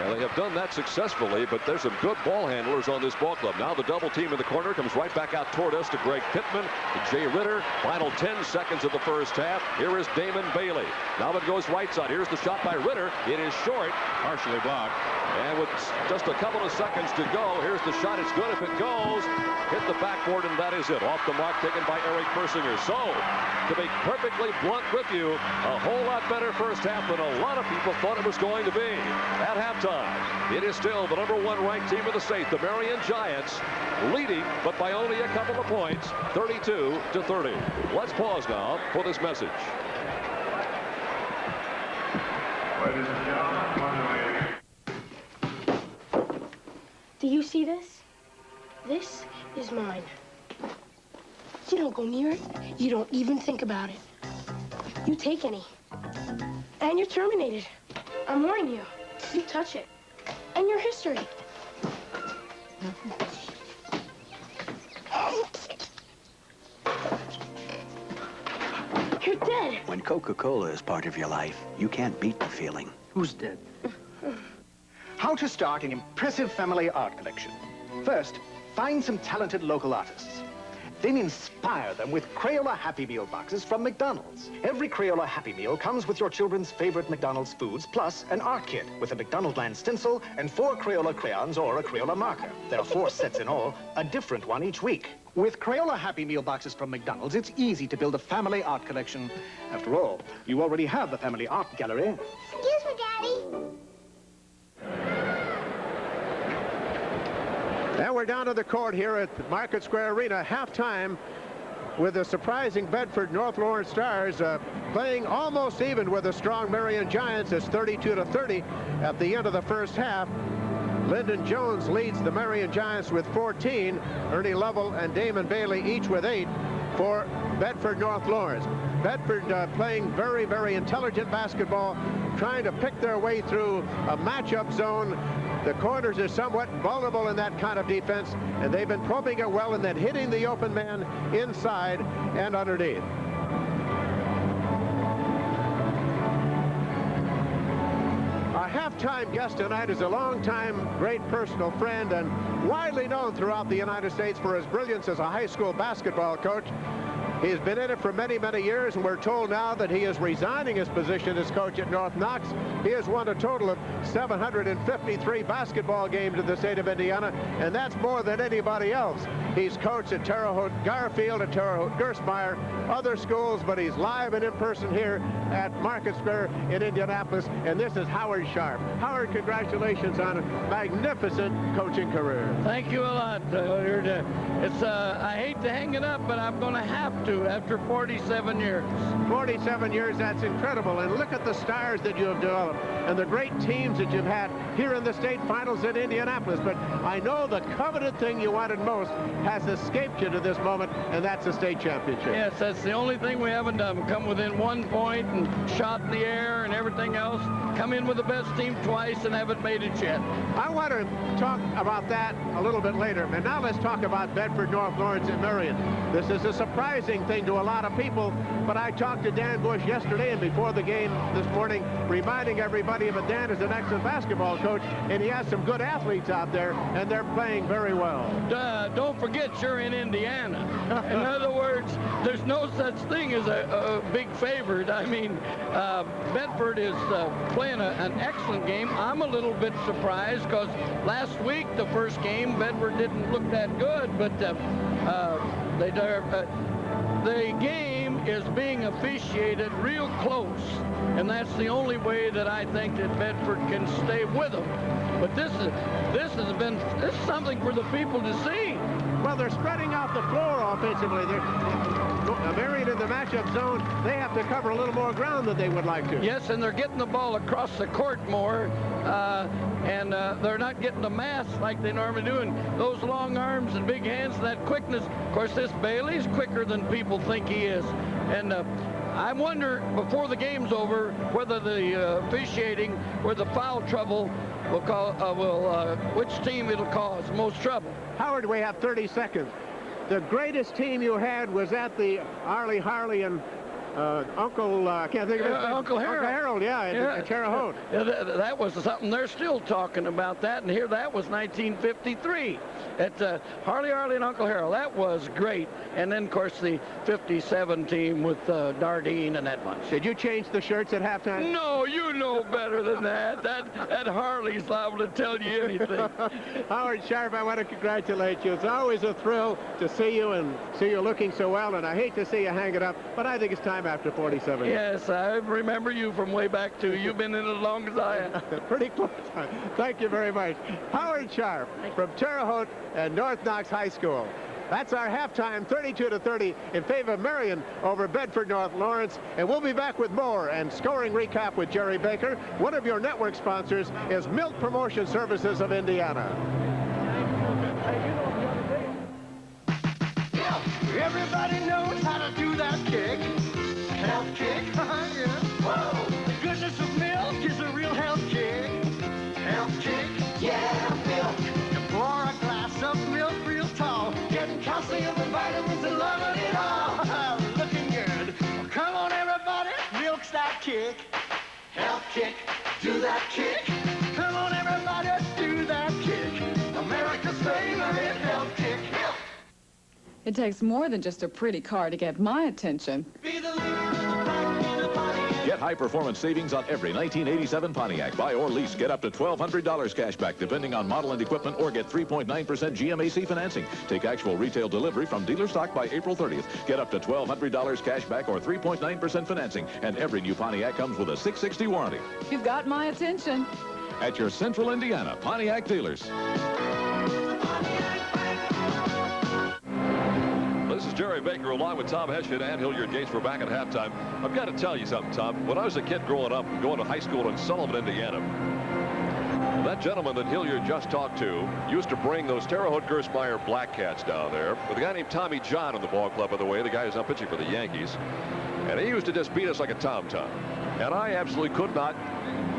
S8: Well, they have done that successfully, but there's some good ball handlers on this ball club. Now the double team in the corner comes right back out toward us to Greg Pittman, to Jay Ritter. Final 10 seconds of the first half. Here is Damon Bailey. Now it goes right side. Here's the shot by Ritter. It is short.
S14: Partially blocked.
S8: And with just a couple of seconds to go, here's the shot. It's good if it goes. Hit the backboard, and that is it. Off the mark, taken by Eric Persinger. So, to be perfectly blunt with you, a whole lot better first half than a lot of people thought it was going to be. At halftime, it is still the number 1 ranked team of the state, the Marion Giants, leading, but by only a couple of points, 32-30. Let's pause now for this message.
S15: Ladies and gentlemen,
S5: do you see this? This is mine. You don't go near it. You don't even think about it. You take any. And you're terminated. I'm warning you. You touch it. And your history. You're dead.
S9: When Coca-Cola is part of your life, you can't beat the feeling.
S22: Who's dead? How to start an impressive family art collection. First, find some talented local artists. Then inspire them with Crayola Happy Meal boxes from McDonald's. Every Crayola Happy Meal comes with your children's favorite McDonald's foods, plus an art kit with a McDonald's Land stencil and 4 Crayola crayons or a Crayola marker. There are 4 sets in all, a different one each week. With Crayola Happy Meal boxes from McDonald's, it's easy to build a family art collection. After all, you already have the family art gallery.
S19: Excuse me, Daddy.
S3: Now we're down to the court here at Market Square Arena, halftime, with the surprising Bedford North Lawrence Stars playing almost even with the strong Marion Giants. It's 32-30 at the end of the first half. Lyndon Jones leads the Marion Giants with 14. Ernie Lovell and Damon Bailey each with 8 for Bedford North Lawrence. Bedford playing very, very intelligent basketball, trying to pick their way through a matchup zone. The corners are somewhat vulnerable in that kind of defense, and they've been probing it well and then hitting the open man inside and underneath. Our halftime guest tonight is a longtime great personal friend and widely known throughout the United States for his brilliance as a high school basketball coach. He's been in it for many, many years, and we're told now that he is resigning his position as coach at North Knox. He has won a total of 753 basketball games in the state of Indiana, and that's more than anybody else. He's coached at Terre Haute Garfield, at Terre Haute Gerstmeyer, other schools, but he's live and in person here at Market Square in Indianapolis, and this is Howard Sharp. Howard, congratulations on a magnificent coaching career.
S11: Thank you a lot, Hilliard. I hate to hang it up, but I'm going to have to.
S4: to after 47 years.
S3: 47 years, that's incredible. And look at the stars that you have developed and the great teams that you've had here in the state finals in Indianapolis. But I know the coveted thing you wanted most has escaped you to this moment, and that's a state championship.
S4: Yes, that's the only thing we haven't done. Come within 1 point and shot in the air and everything else. Come in with the best team twice and haven't made it yet.
S3: I want to talk about that a little bit later. But now let's talk about Bedford, North Lawrence, and Marion. This is a surprising thing to a lot of people, but I talked to Dan Bush yesterday and before the game this morning, reminding everybody that Dan is an excellent basketball coach, and he has some good athletes out there, and they're playing very well.
S4: Don't forget you're in Indiana. In other words, there's no such thing as a big favorite. I mean, Bedford is playing an excellent game. I'm a little bit surprised because last week, the first game, Bedford didn't look that good, but the game is being officiated real close, and that's the only way that I think that Bedford can stay with them. But this is something for the people to see.
S3: Well, they're spreading out the floor offensively. Marion in the matchup zone, they have to cover a little more ground than they would like to.
S4: Yes, and they're getting the ball across the court more, and they're not getting the mass like they normally do. And those long arms and big hands and that quickness. Of course, this Bailey's quicker than people think he is. And I wonder, before the game's over, whether the officiating or the foul trouble will which team it'll cause most trouble.
S3: Howard, we have 30 seconds. The greatest team you had was at the Arlie Harley and I can't think of it.
S4: Uncle Harold.
S3: Uncle Harold, in Terre Haute.
S4: That was something. They're still talking about that, and here that was 1953 at Harley and Uncle Harold. That was great. And then, of course, the 57 team with Dardine and that bunch.
S3: Did you change the shirts at halftime?
S4: No, you know better than that. That Harley's liable to tell you anything.
S3: Howard Sharp, I want to congratulate you. It's always a thrill to see you and see you looking so well, and I hate to see you hang it up, but I think it's time after 47 years.
S4: Yes, I remember you from way back, too. You've been in it as long as I have.
S3: Pretty close. Thank you very much. Howard Sharp from Terre Haute and North Knox High School. That's our halftime, 32-30 in favor of Marion over Bedford North Lawrence. And we'll be back with more and scoring recap with Jerry Baker. One of your network sponsors is Milk Promotion Services of Indiana.
S15: Everybody knows how to do that kick. Health kick. Yeah. Whoa! The goodness of milk is a real health kick. Health kick. Yeah, milk. You pour a glass of milk real tall, getting calcium and vitamins and loving it all. Looking good. Well, come on, everybody, milk's that kick. Health kick. Do that kick. Come on, everybody, do that kick. America's favorite health kick. Milk.
S11: It takes more than just a pretty car to get my attention.
S16: Get high-performance savings on every 1987 Pontiac. Buy or lease. Get up to $1,200 cash back, depending on model and equipment, or get 3.9% GMAC financing. Take actual retail delivery from dealer stock by April 30th. Get up to $1,200 cash back or 3.9% financing. And every new Pontiac comes with a 660 warranty.
S11: You've got my attention.
S16: At your Central Indiana Pontiac dealers.
S8: This is Jerry Baker along with Tom Hession and Hilliard Gates. We're back at halftime. I've got to tell you something, Tom. When I was a kid growing up, going to high school in Sullivan, Indiana, that gentleman that Hilliard just talked to used to bring those Terre Haute Gersmeyer Black Cats down there with a guy named Tommy John in the ball club, by the way. The guy who's now pitching for the Yankees. And he used to just beat us like a tom-tom. And I absolutely could not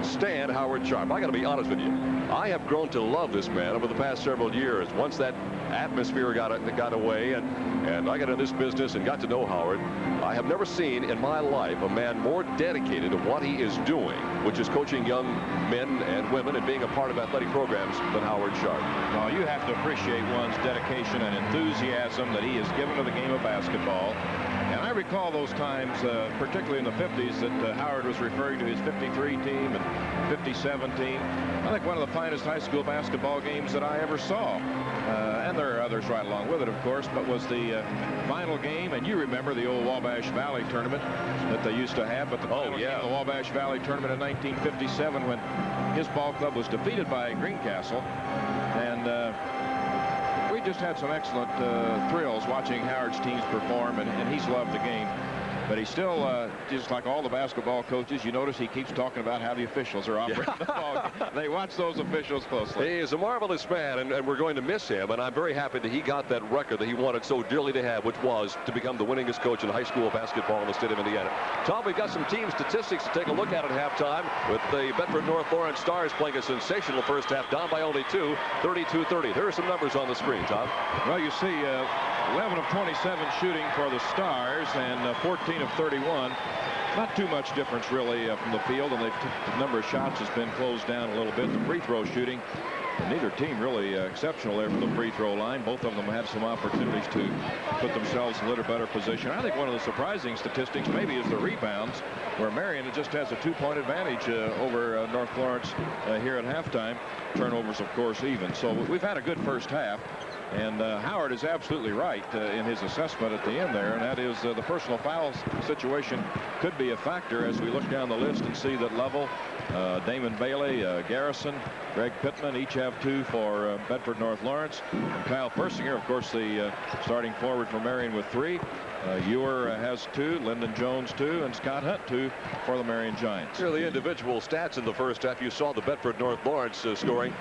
S8: stand Howard Sharp. I got to be honest with you. I have grown to love this man over the past several years. Once that atmosphere got away and I got into this business and got to know Howard, I have never seen in my life a man more dedicated to what he is doing, which is coaching young men and women and being a part of athletic programs, than Howard Sharp.
S14: Well, you have to appreciate one's dedication and enthusiasm that he has given to the game of basketball. And I recall those times, particularly in the 50s, that Howard was referring to his 53 team and 57 team. I think one of the finest high school basketball games that I ever saw. And there are others right along with it, of course, but was the final game. And you remember the old Wabash Valley tournament that they used to have. But the final game of the Wabash Valley tournament in 1957, when his ball club was defeated by Greencastle. And we just had some excellent thrills watching Howard's teams perform, and he's loved the game. But he still, just like all the basketball coaches, you notice he keeps talking about how the officials are operating the ball. They watch those officials closely.
S8: He is a marvelous man, and we're going to miss him. And I'm very happy that he got that record that he wanted so dearly to have, which was to become the winningest coach in high school basketball in the state of Indiana. Tom, we've got some team statistics to take a look at halftime, with the Bedford North Lawrence Stars playing a sensational first half, down by only 2, 32-30. There are some numbers on the screen, Tom.
S14: Well, you see 11 of 27 shooting for the Stars, and 14 of 31. Not too much difference, really, from the field, and the number of shots has been closed down a little bit. The free throw shooting, neither team really exceptional there from the free throw line. Both of them had some opportunities to put themselves in a little better position. I think one of the surprising statistics maybe is the rebounds, where Marion just has a 2-point advantage over North Lawrence here at halftime. Turnovers, of course, even. So we've had a good first half. And Howard is absolutely right in his assessment at the end there, and that is the personal foul situation could be a factor as we look down the list and see that Level, Damon Bailey, Garrison, Greg Pittman each have 2 for Bedford North Lawrence. And Kyle Persinger, of course, the starting forward for Marion with 3. Ewer has 2, Lyndon Jones 2, and Scott Hunt 2 for the Marion Giants.
S8: Here are the individual stats in the first half. You saw the Bedford North Lawrence scoring.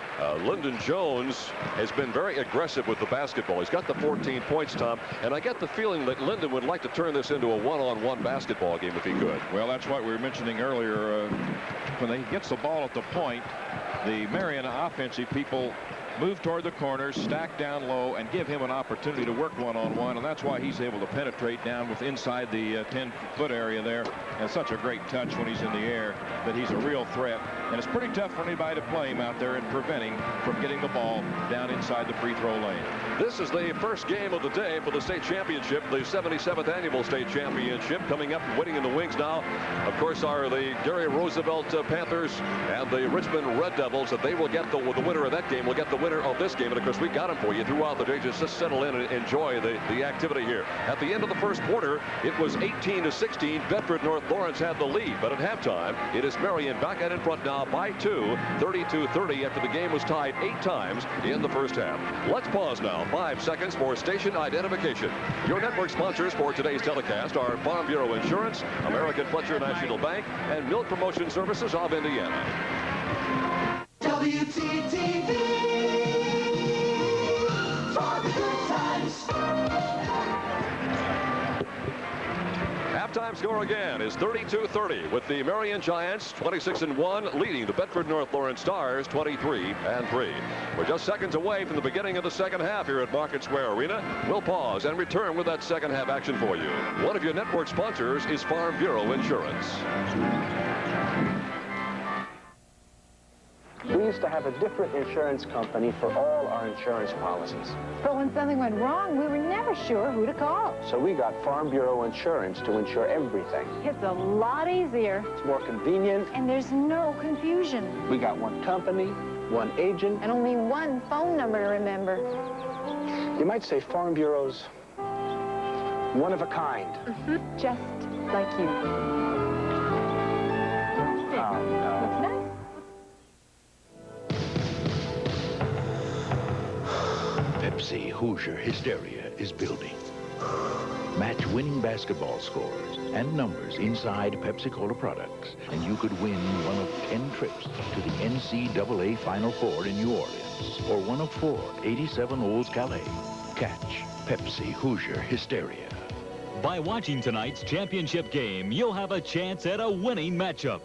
S8: Lyndon Jones has been very aggressive with the basketball. He's got the 14 points, Tom, and I get the feeling that Lyndon would like to turn this into a one-on-one basketball game if he could.
S14: Well, that's what we were mentioning earlier. When he gets the ball at the point, the Marion offensive people move toward the corners, stack down low, and give him an opportunity to work one-on-one, and that's why he's able to penetrate down with inside the 10-foot area there. And such a great touch when he's in the air that he's a real threat. And it's pretty tough for anybody to play him out there and prevent him from getting the ball down inside the free throw lane.
S8: This is the first game of the day for the state championship, the 77th annual state championship. Coming up, waiting in the wings now, of course, are the Gary Roosevelt Panthers and the Richmond Red Devils. That they will get the winner of that game will get the winner of this game. And of course, we got them for you throughout the day. Just settle in and enjoy the activity here. At the end of the first quarter, it was 18-16. Bedford North Lawrence had the lead, but at halftime, it is Marion back out in front now by 2, 32-30, after the game was tied 8 times in the first half. Let's pause now. 5 seconds for station identification. Your network sponsors for today's telecast are Farm Bureau Insurance, American Fletcher National Bank, and Milk Promotion Services of Indiana.
S15: WTTV for the good times.
S8: Halftime score again is 32-30, with the Marion Giants 26-1 leading the Bedford North Lawrence Stars 23-3. We're just seconds away from the beginning of the second half here at Market Square Arena. We'll pause and return with that second half action for you. One of your network sponsors is Farm Bureau Insurance.
S10: We used to have a different insurance company for all our insurance policies.
S12: But when something went wrong, we were never sure who to call.
S10: So we got Farm Bureau Insurance to insure everything.
S12: It's a lot easier.
S10: It's more convenient.
S12: And there's no confusion.
S10: We got one company, one agent.
S12: And only one phone number to remember.
S10: You might say Farm Bureau's one of a kind.
S12: Mm-hmm. Just like you.
S10: Oh, no.
S12: Looks nice.
S23: Pepsi Hoosier hysteria is building. Match winning basketball scores and numbers inside Pepsi-Cola products, and you could win one of 10 trips to the NCAA Final Four in New Orleans, or one of 4 87 Olds Calais. Catch Pepsi Hoosier hysteria.
S24: By watching tonight's championship game, you'll have a chance at a winning matchup.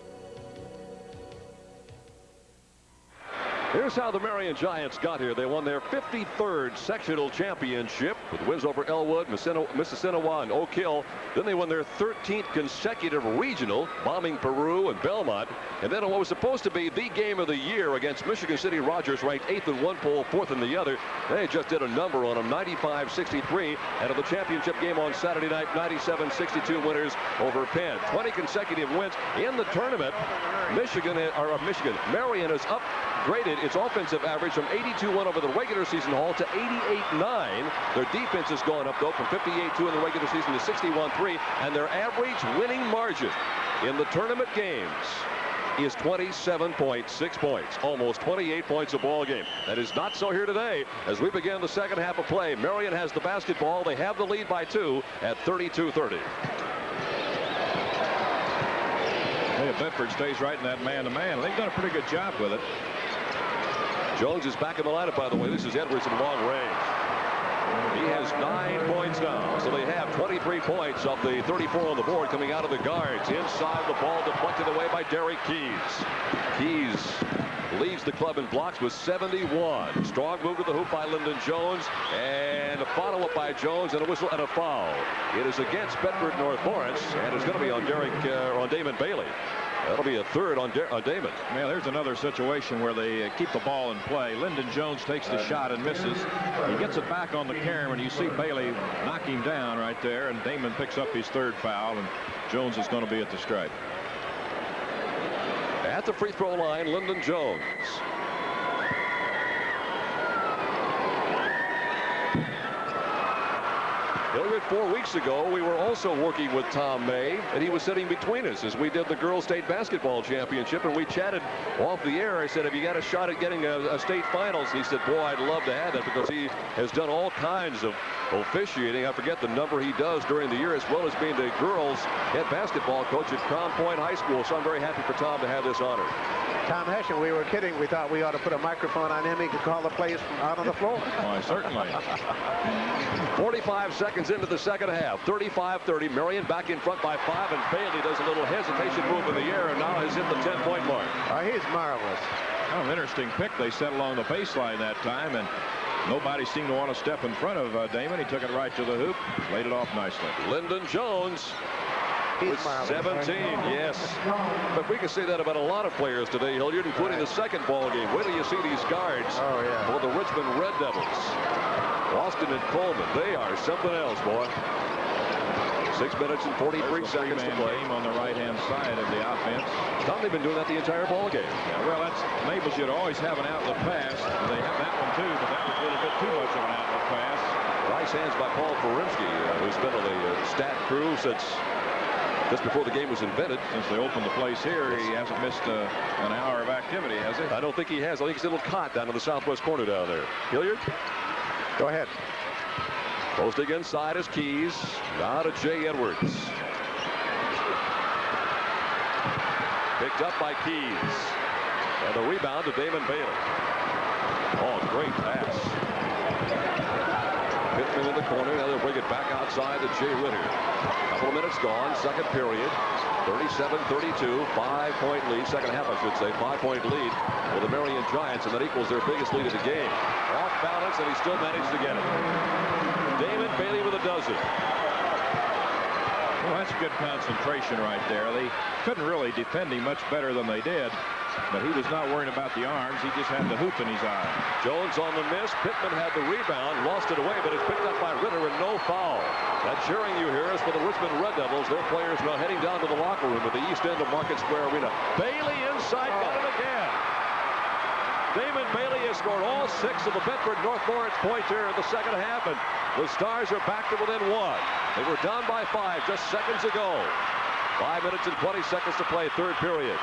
S8: Here's how the Marion Giants got here. They won their 53rd sectional championship with wins over Elwood, Mississinawa, and Oak Hill. Then they won their 13th consecutive regional, bombing Peru and Belmont. And then what was supposed to be the game of the year against Michigan City Rogers, ranked 8th in one poll, 4th in the other. They just did a number on them, 95-63. And of the championship game on Saturday night, 97-62 winners over Penn. 20 consecutive wins in the tournament. Marion has upgraded its offensive average from 82-1 over the regular season haul to 88-9. Their defense has gone up, though, from 58-2 in the regular season to 61-3. And their average winning margin in the tournament games is 27.6 points, almost 28 points a ball game. That is not so here today. As we begin the second half of play, Marion has the basketball. They have the lead by 2 at 32-30.
S14: Hey, Bedford stays right in that man-to-man. They've done a pretty good job with it.
S8: Jones is back in the lineup, by the way. This is Edwards in long range. He has 9 points now, so they have 23 points of the 34 on the board coming out of the guards. Inside, the ball deflected away by Derek Keys. Keys leads the club in blocks with 71. Strong move to the hoop by Lyndon Jones, and a follow-up by Jones, and a whistle and a foul. It is against Bedford North Lawrence, and it's going to be on Damon Bailey. That'll be a third on Damon.
S14: Yeah, there's another situation where they keep the ball in play. Lyndon Jones takes the shot and misses. He gets it back on the carom, and you see Bailey knock him down right there, and Damon picks up his third foul, and Jones is going to be at the stripe.
S8: At the free throw line, Lyndon Jones. Hilliard, 4 weeks ago, we were also working with Tom May, and he was sitting between us as we did the Girls State Basketball Championship, and we chatted off the air. I said, have you got a shot at getting a state finals? He said, boy, I'd love to have that, because he has done all kinds of officiating. I forget the number he does during the year, as well as being the girls head basketball coach at Crown Point High School. So I'm very happy for Tom to have this honor.
S3: Tom Hessian, we were kidding. We thought we ought to put a microphone on him. He could call the plays from out on the floor.
S14: Why, certainly.
S8: 45 seconds into the second half. 35-30. Marion back in front by 5, and Bailey does a little hesitation move in the air and now has hit the 10-point mark.
S3: He's marvelous.
S14: Oh, interesting pick they set along the baseline that time, and nobody seemed to want to step in front of Damon. He took it right to the hoop, laid it off nicely.
S8: Lyndon Jones with 17, yes. But we can say that about a lot of players today, Hilliard, including the second ball game. Wait till you see these guards for the Richmond Red Devils. Austin and Coleman, they are something else, boy. 6 minutes and 43 seconds to play.
S14: Game on the right-hand side of the offense.
S8: Thought they've been doing that the entire ball game.
S14: Yeah, well, that's enables you to always have an outlet pass. They have that one too, but that was a little bit too much of an outlet pass.
S8: Nice hands by Paul Farimsky, who's been on the stat crew since just before the game was invented.
S14: Since they opened the place here, he hasn't missed an hour of activity, has he?
S8: I don't think he has. I think he's a little caught down in the southwest corner down there. Hilliard?
S3: Go ahead.
S8: Posting inside is Keys. Now to Jay Edwards. Picked up by Keys. And the rebound to Damon Bailey. Oh, great pass. Pittman in the corner. Now they'll bring it back outside to Jay Ritter. Couple of minutes gone. Second period. 37-32. 5-point lead. Second half, I should say. 5-point lead for the Marion Giants, and that equals their biggest lead of the game. Off balance, and he still managed to get it. Damon Bailey with a dozen.
S14: Well, that's good concentration right there. They couldn't really defend him much better than they did, but he was not worrying about the arms. He just had the hoop in his eye.
S8: Jones on the miss. Pittman had the rebound, lost it away, but it's picked up by Ritter, and no foul. That cheering you hear is for the Richmond Red Devils. Their players now heading down to the locker room at the east end of Market Square Arena. Bailey inside, got it again. Damon Bailey has scored all 6 of the Bedford North Lawrence points here in the second half, and the Stars are back to within 1. They were down by 5 just seconds ago. 5 minutes and 20 seconds to play, third period.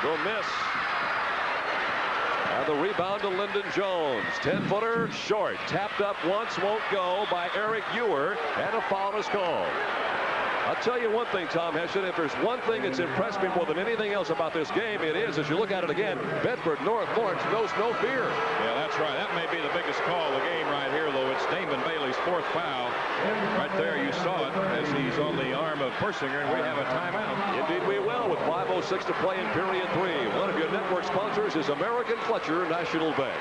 S8: No miss. And the rebound to Lyndon Jones. 10-footer short. Tapped up once, won't go by Eric Ewer, and a foul is called. I'll tell you one thing, Tom Hessian, if there's one thing that's impressed me more than anything else about this game, it is, as you look at it again, Bedford North Lawrence knows no fear.
S14: Yeah, that's right. That may be the biggest call of the game right here, though. It's Damon Bailey's 4th foul. Right there, you saw it as he's on the arm of Persinger, and we have a timeout.
S8: Indeed we will, with 5:06 to play in period 3. One of your network sponsors is American Fletcher National Bank.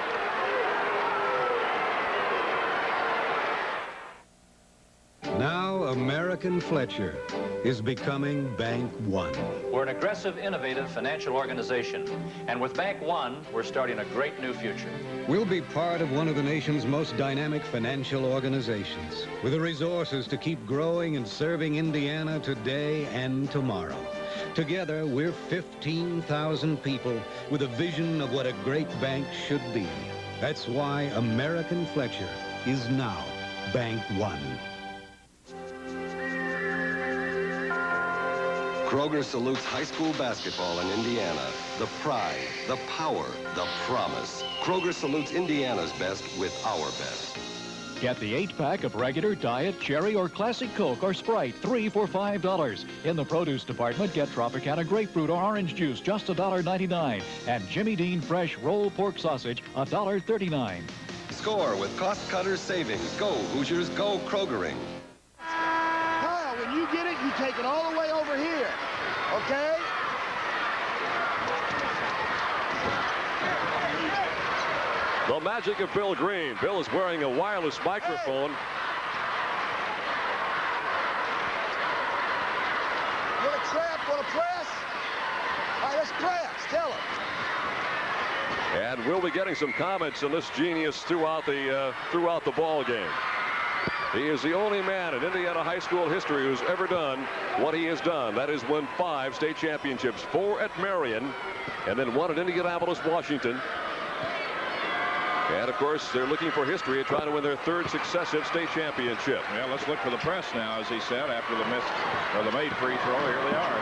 S13: Now, American Fletcher is becoming Bank One.
S17: We're an aggressive, innovative financial organization. And with Bank One, we're starting a great new future.
S13: We'll be part of one of the nation's most dynamic financial organizations, with the resources to keep growing and serving Indiana today and tomorrow. Together, we're 15,000 people with a vision of what a great bank should be. That's why American Fletcher is now Bank One.
S1: Kroger salutes high school basketball in Indiana. The pride, the power, the promise. Kroger salutes Indiana's best with our best.
S24: Get the 8-pack of regular, diet, cherry, or classic Coke or Sprite, 3 for $5. In the produce department, get Tropicana grapefruit or orange juice, just $1.99. And Jimmy Dean fresh roll pork sausage, $1.39.
S1: Score with Cost Cutters savings. Go, Hoosiers, go Krogering.
S15: Carl, when you get it, you take it all the way over here, okay?
S8: The magic of Bill Green. Bill is wearing a wireless microphone.
S15: Want to trap? Want to press? All right, let's press. Tell him.
S8: And we'll be getting some comments on this genius throughout the ball game. He is the only man in Indiana high school history who's ever done what he has done. That is win 5 state championships, 4 at Marion, and then 1 at Indianapolis, Washington. And, of course, they're looking for history and trying to win their 3rd successive state championship.
S14: Well, let's look for the press now, as he said, after the missed or the made free throw. Here they are.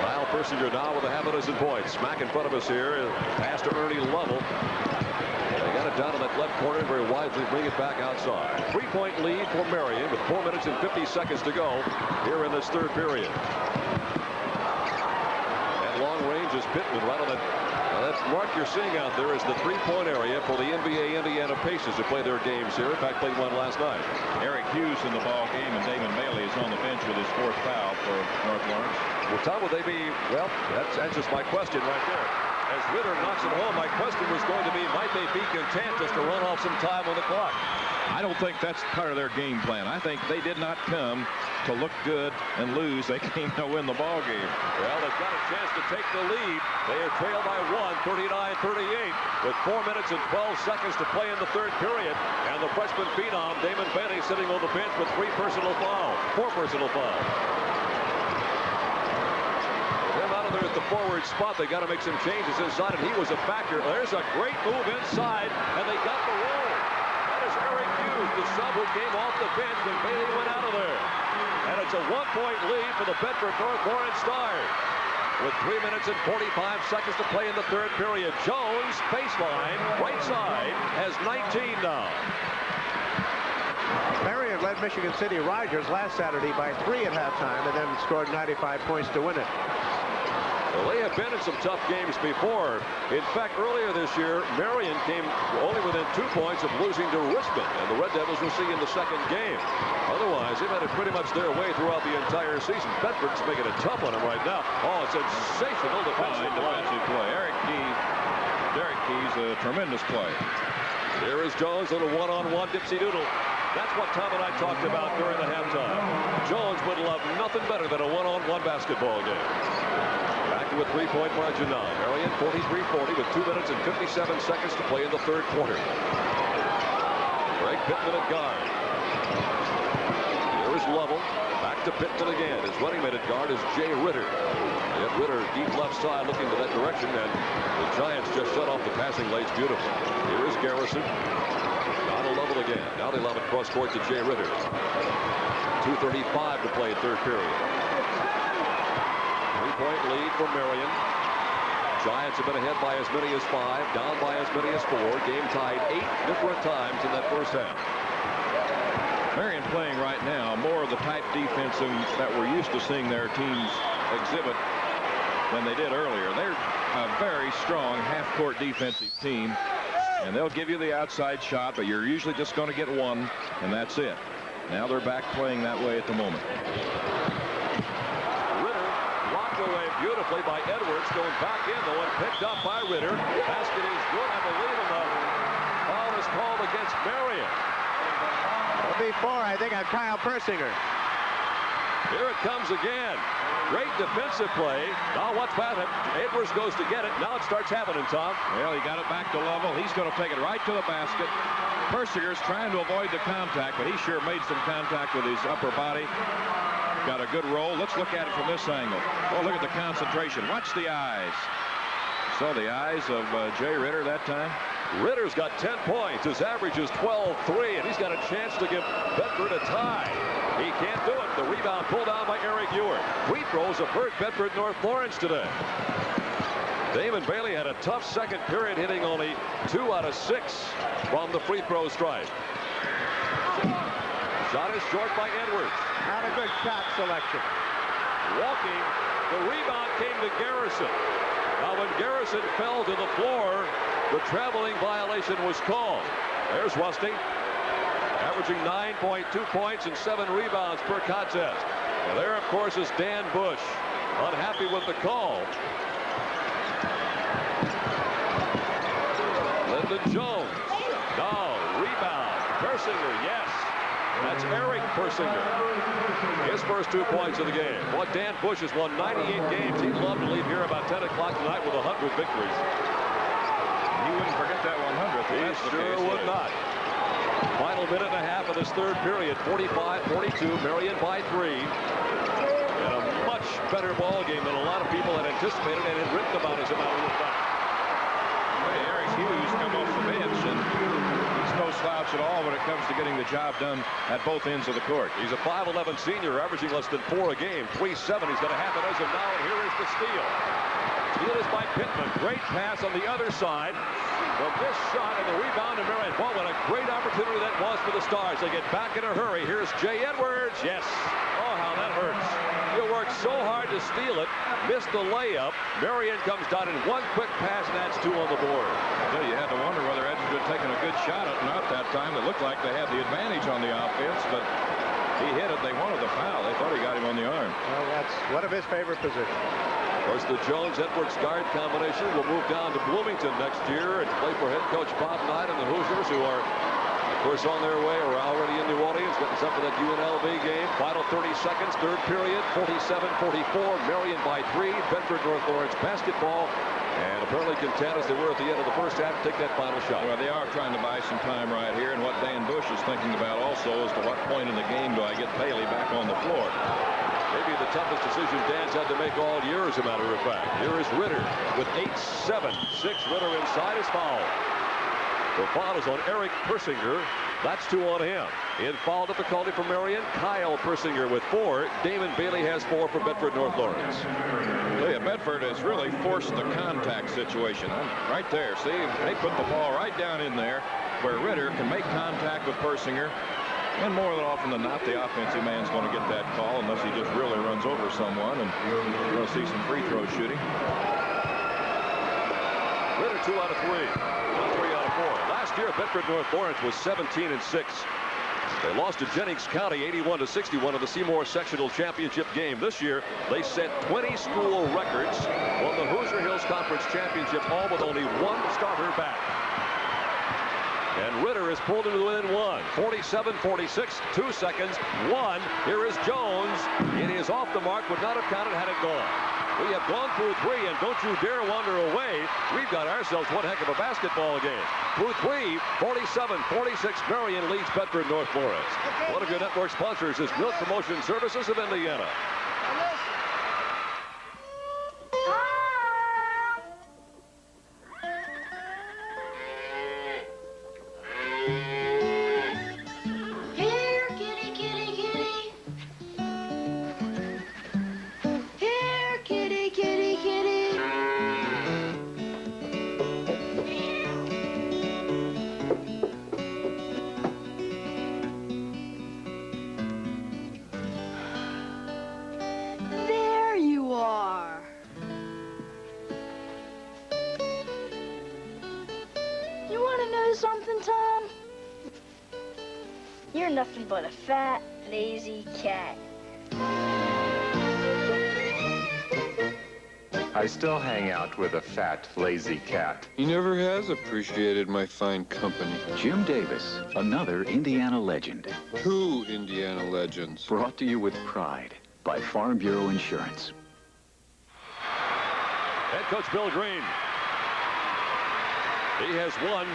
S8: Kyle Persinger now with a half a dozen points. Smack in front of us here. Pass to Ernie Lovell. They got it down to that left corner very wisely, bring it back outside. 3-point lead for Marion with 4 minutes and 50 seconds to go here in this 3rd period. At long range is Pittman right on that. That mark you're seeing out there is the 3-point area for the NBA Indiana Pacers who play their games here. In fact, played one last night.
S14: Eric Hughes in the ball game, and Damon Bailey is on the bench with his 4th foul for North Lawrence.
S8: Well, Tom, will they be? Well, that answers my question right there. As Ritter knocks it home, my question was going to be, might they be content just to run off some time on the clock?
S14: I don't think that's part of their game plan. I think they did not come to look good and lose. They came to win the ball game.
S8: Well, they've got a chance to take the lead. They are trailed by 1, 39-38, with 4 minutes and 12 seconds to play in the 3rd period. And the freshman phenom, Damon Bailey, sitting on the bench with 4 personal fouls. Him out of there at the forward spot. They got to make some changes inside, and he was a factor. There's a great move inside, and they got the roll. That is Eric Hughes, the sub who came off the bench when Bailey went out of there. And it's a 1-point lead for the Bedford North Lawrence Stars. With 3 minutes and 45 seconds to play in the 3rd period. Jones, baseline, right side, has 19 now.
S3: Marion led Michigan City Riders last Saturday by 3 at halftime and then scored 95 points to win it.
S8: Well, they have been in some tough games before. In fact, earlier this year, Marion came only within 2 points of losing to Richmond, and the Red Devils will see in the 2nd game. Otherwise, they've had it pretty much their way throughout the entire season. Bedford's making it tough on them right now. Oh, it's sensational defensive
S14: play. Derek Key's a tremendous play.
S8: Here is Jones on a one-on-one dipsy doodle. That's what Tom and I talked about during the halftime. Jones would love nothing better than a one-on-one basketball game. Back to a 3-point margin now. Marion 43-40 with 2 minutes and 57 seconds to play in the 3rd quarter. Greg Pittman at guard. Here is Lovell. Back to Pittman again. His running mate at guard is Jay Ritter. And Ritter deep left side looking to that direction, and the Giants just shut off the passing lanes beautifully. Here is Garrison. Down to Lovell again. Now they lob it cross court to Jay Ritter. 2:35 to play in 3rd period. 3-point lead for Marion. Giants have been ahead by as many as 5, down by as many as 4. Game tied 8 different times in that first half.
S14: Marion playing right now more of the type defense that we're used to seeing their teams exhibit than they did earlier. They're a very strong half-court defensive team, and they'll give you the outside shot, but you're usually just going to get one, and that's it. Now they're back playing that way at the moment.
S8: Ritter blocked away beautifully by Edwards, going back in, though, and picked up by Ritter. Basket is good, I believe, and the foul is called against Marion.
S3: Before, I think, on Kyle Persinger.
S8: Here it comes again. Great defensive play. Now what's happening? Edwards goes to get it. Now it starts happening, Tom.
S14: Well, he got it back to Lovell. He's going to take it right to the basket. Persinger's trying to avoid the contact, but he sure made some contact with his upper body. Got a good roll. Let's look at it from this angle. Oh, look at the concentration. Watch the eyes. Saw the eyes of Jay Ritter that time.
S8: Ritter's got 10 points. His average is 12-3, and he's got a chance to give Bedford a tie. He can't do it. The rebound pulled down by Eric Ewart. Free throws have hurt Bedford North Lawrence today. Damon Bailey had a tough second period, hitting only 2 out of 6 from the free throw stripe. Shot is short by Edwards.
S3: Not a good shot selection.
S8: Walking, the rebound came to Garrison. Now when Garrison fell to the floor, the traveling violation was called. There's Rusty, averaging 9.2 points and 7 rebounds per contest. And there, of course, is Dan Bush, unhappy with the call. Lyndon Jones. No, rebound. Persinger, yes. That's Eric Persinger. His first 2 points of the game. Well, Dan Bush has won 98 games. He'd love to leave here about 10 o'clock tonight with 100 victories.
S14: He wouldn't forget that 100th.
S8: He sure would not. Final minute and a half of this third period. 45-42. Marion by 3. And a much better ball game than a lot of people had anticipated and had written about, as a matter of fact.
S14: Hey, Eric Hughes come off the bench, and he's no slouch at all when it comes to getting the job done at both ends of the court.
S8: He's a 5'11 senior, averaging less than 4 a game. 3-7. He's got a half a dozen now, and here is the steal. Steal is by Pittman. Great pass on the other side. From this shot and the rebound to Marion. Well, what a great opportunity that was for the Stars. They get back in a hurry. Here's Jay Edwards. Yes. Oh, how that hurts. You worked so hard to steal it. Missed the layup. Marion comes down in one quick pass, and that's 2 on the board.
S14: So you had to wonder whether Edwards had taken a good shot at not that time. It looked like they had the advantage on the offense, but he hit it. They wanted the foul. They thought he got him on the arm.
S3: Well, that's one of his favorite positions.
S8: Of course, the Jones-Edwards guard combination will move down to Bloomington next year and play for head coach Bob Knight and the Hoosiers, who are, of course, on their way or already in New Orleans, getting some for that UNLV game. Final 30 seconds, third period, 47-44. Marion by 3. Bedford North Lawrence basketball. And apparently content as they were at the end of the first half to take that final shot.
S14: Well, they are trying to buy some time right here. And what Dan Bush is thinking about also is to what point in the game do I get Bailey back on the floor.
S8: Maybe the toughest decision Dan's had to make all year, as a matter of fact. Here is Ritter with 8-7. 6 Ritter inside is fouled. The foul is on Eric Persinger. That's 2 on him. In foul difficulty for Marion, Kyle Persinger with 4. Damon Bailey has 4 for Bedford North Lawrence.
S14: Yeah, Bedford has really forced the contact situation. Right there, see? They put the ball right down in there where Ritter can make contact with Persinger. And more than often than not, the offensive man's going to get that call unless he just really runs over someone, and you're going to see some free throw shooting.
S8: Ritter 2 out of 3. 3 out of 4. Last year, Bedford North Lawrence was 17-6. They lost to Jennings County 81-61 in the Seymour Sectional Championship game. This year, they set 20 school records, won the Hoosier Hills Conference Championship, all with only 1 starter back. And Ritter is pulled into within 1. 47-46, 2 seconds, 1. Here is Jones. It is off the mark, would not have counted had it gone. We have gone through 3, and don't you dare wander away. We've got ourselves one heck of a basketball game. Through 3, 47-46, Marion leads Bedford North Lawrence. One of your network sponsors is Milk Promotion Services of Indiana.
S19: Nothing but a fat, lazy cat.
S6: I still hang out with a fat, lazy cat.
S7: He never has appreciated my fine company.
S21: Jim Davis, another Indiana legend.
S7: 2 Indiana legends.
S21: Brought to you with pride by Farm Bureau Insurance.
S8: Head coach Bill Green. He has won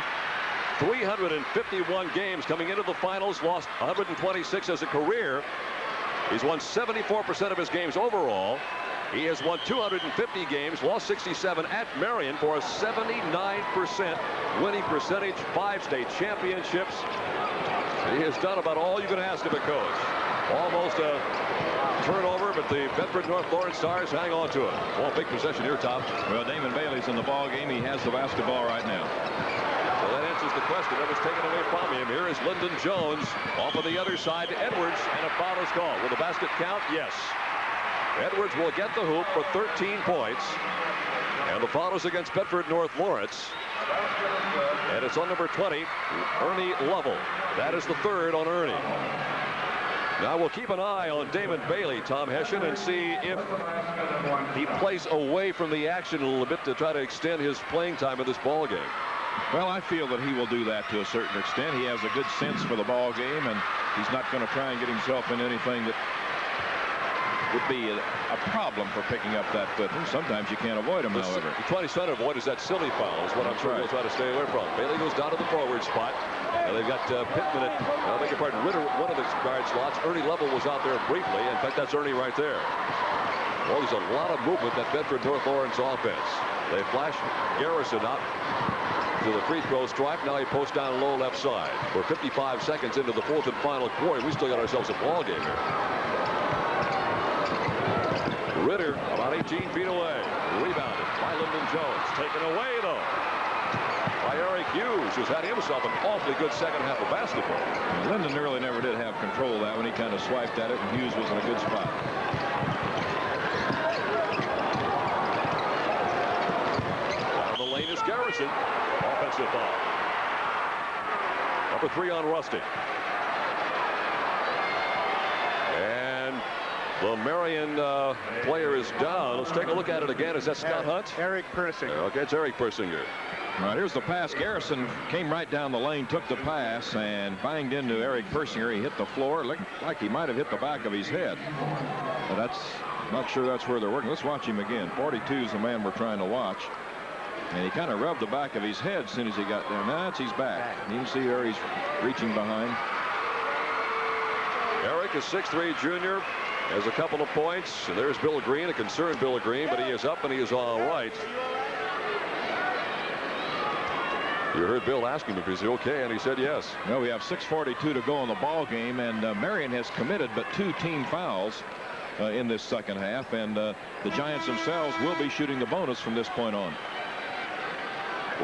S8: 351 games coming into the finals, lost 126 as a career. He's won 74% of his games overall. He has won 250 games, lost 67 at Marion for a 79% winning percentage, 5 state championships. He has done about all you can ask of a coach. Almost a turnover, but the Bedford North Lawrence Stars hang on to it. Well, big possession here, Tom.
S14: Well, Damon Bailey's in the ball game. He has the basketball right now.
S8: So that answers the question. That was taken away from him. Here is Lyndon Jones off on the other side to Edwards, and a foul is called. Will the basket count? Yes. Edwards will get the hoop for 13 points. And the foul is against Bedford North Lawrence. And it's on number 20, Ernie Lovell. That is the third on Ernie. Now we'll keep an eye on Damon Bailey, Tom Hession, and see if he plays away from the action a little bit to try to extend his playing time in this ball game.
S14: Well, I feel that he will do that to a certain extent. He has a good sense for the ball game, and he's not going to try and get himself in anything that would be a problem for picking up that foot. And sometimes you can't avoid him, however.
S8: The 20 trying to avoid is that silly foul, is what I'm sure he'll try to stay away from. Bailey goes down to the forward spot. And they've got Pittman at, I beg your pardon, Ritter, one of the guard slots. Ernie Lovell was out there briefly. In fact, that's Ernie right there. Well, there's a lot of movement that Bedford North Lawrence offense. They flash Garrison out to the free throw stripe. Now he posts down low left side. We're 55 seconds into the fourth and final quarter. We still got ourselves a ball game here. Ritter about 18 feet away. Rebounded by Lyndon Jones. Taken away, though, by Eric Hughes, who's had himself an awfully good second half of basketball.
S14: Lyndon really never did have control of that when he kind of swiped at it, and Hughes was in a good spot.
S8: Down the lane is Garrison. Offensive foul. Number 3 on Rusty. And the Marion player is down. Let's take a look at it again. Is that Scott Hunt?
S3: Eric Persinger.
S8: Okay, it's Eric Persinger.
S14: All right, here's the pass. Garrison came right down the lane, took the pass, and banged into Eric Persinger. He hit the floor. Looked like he might have hit the back of his head. But that's not sure that's where they're working. Let's watch him again. 42 is the man we're trying to watch. And he kind of rubbed the back of his head as soon as he got down. Now that's his back. You can see there he's reaching behind.
S8: Eric is 6'3" junior. Has a couple of points. And there's Bill Green, a concerned Bill Green, but he is up and he is all right. You heard Bill ask him if he's okay, and he said yes.
S14: Well, we have 6:42 to go in the ball game, and Marion has committed but 2 team fouls in this second half, and the Giants themselves will be shooting the bonus from this point on.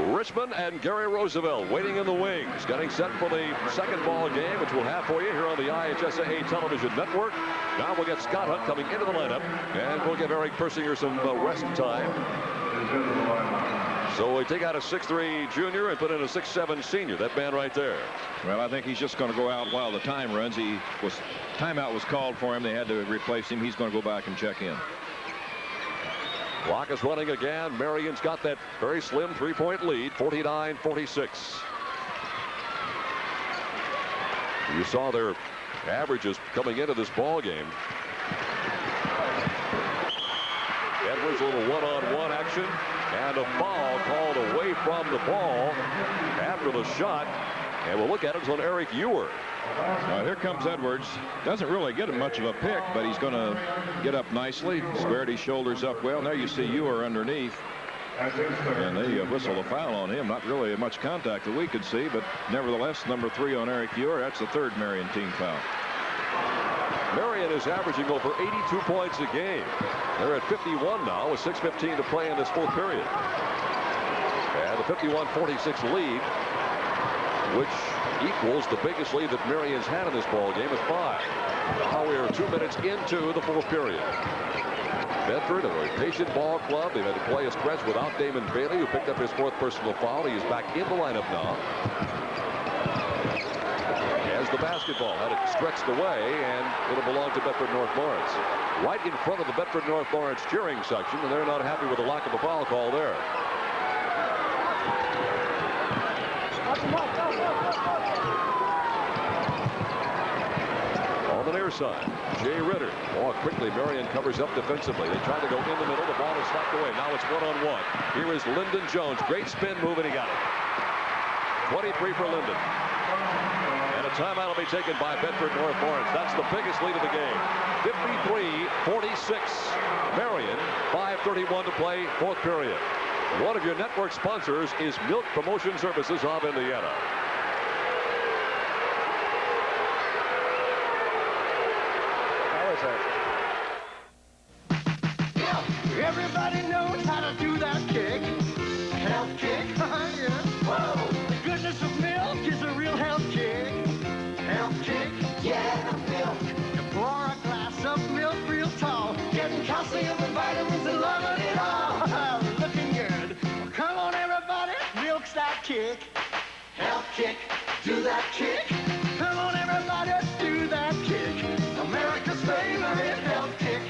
S8: Richmond and Gary Roosevelt waiting in the wings, getting set for the second ball game, which we'll have for you here on the IHSAA television network. Now we'll get Scott Hunt coming into the lineup, and we'll give Eric Persinger some rest time. So we take out a 6'3" junior and put in a 6'7" senior. That man right there.
S14: Well, I think he's just going to go out while the time runs. Timeout was called for him. They had to replace him. He's going to go back and check in.
S8: Clock is running again. Marion's got that very slim 3-point lead, 49-46. You saw their averages coming into this ball game. Edwards, a little one-on-one action, and a foul called away from the ball after the shot. And we'll look at it on Eric Ewer.
S14: Here comes Edwards. Doesn't really get much of a pick, but he's going to get up nicely. Squared his shoulders up well. There you see Ewer underneath. And they whistle a foul on him. Not really much contact that we could see, but nevertheless, number 3 on Eric Ewer. That's the third Marion team foul.
S8: Marion is averaging over 82 points a game. They're at 51 now with 6:15 to play in this fourth period. And the 51-46 lead, which equals the biggest lead that Marion's had in this ball game, at 5. Now we are 2 minutes into the fourth period. Bedford, a very patient ball club. They've had to play a stretch without Damon Bailey, who picked up his 4th personal foul. He is back in the lineup now. As the basketball had it stretched away, and it'll belong to Bedford North Lawrence. Right in front of the Bedford North Lawrence cheering section, and they're not happy with the lack of a foul call there. On the near side, Jay Ritter. Oh, quickly Marion covers up defensively. They try to go in the middle. The ball is slapped away. Now it's one-on-one. Here is Lyndon Jones. Great spin move, and he got it. 23 for Lyndon. And a timeout will be taken by Bedford North Lawrence. That's the biggest lead of the game. 53-46. Marion, 5:31 to play, fourth period. One of your network sponsors is Milk Promotion Services of Indiana. .
S15: do that kick. Come on, everybody, let's do that kick. America's favorite health kick.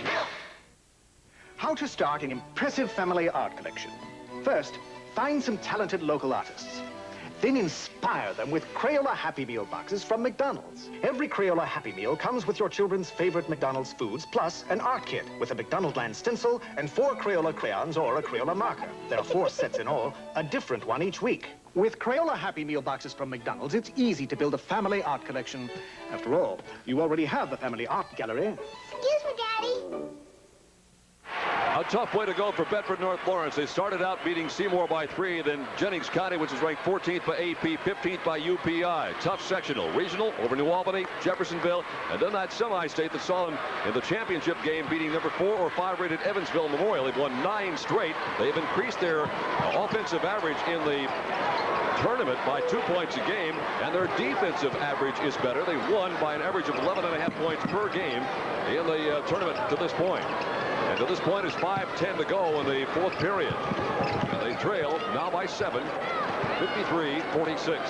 S22: How to start an impressive family art collection. First, find some talented local artists. Then inspire them with Crayola Happy Meal boxes from McDonald's. Every Crayola Happy Meal comes with your children's favorite McDonald's foods, plus an art kit with a McDonaldland stencil and 4 Crayola crayons or a Crayola marker. There are 4 sets in all, a different one each week. With Crayola Happy Meal boxes from McDonald's, it's easy to build a family art collection. After all, you already have the family art gallery.
S19: Excuse me, Daddy.
S8: A tough way to go for Bedford North Lawrence. They started out beating Seymour by 3, then Jennings County, which is ranked 14th by AP, 15th by UPI. Tough sectional. Regional over New Albany, Jeffersonville, and then that semi-state that saw them in the championship game beating number 4 or 5 rated Evansville Memorial. They've won 9 straight. They've increased their offensive average in the tournament by 2 points a game, and their defensive average is better. They won by an average of 11.5 points per game in the tournament to this point. And to this point, it's 5:10 to go in the 4th period. And they trail now by 7, 53-46.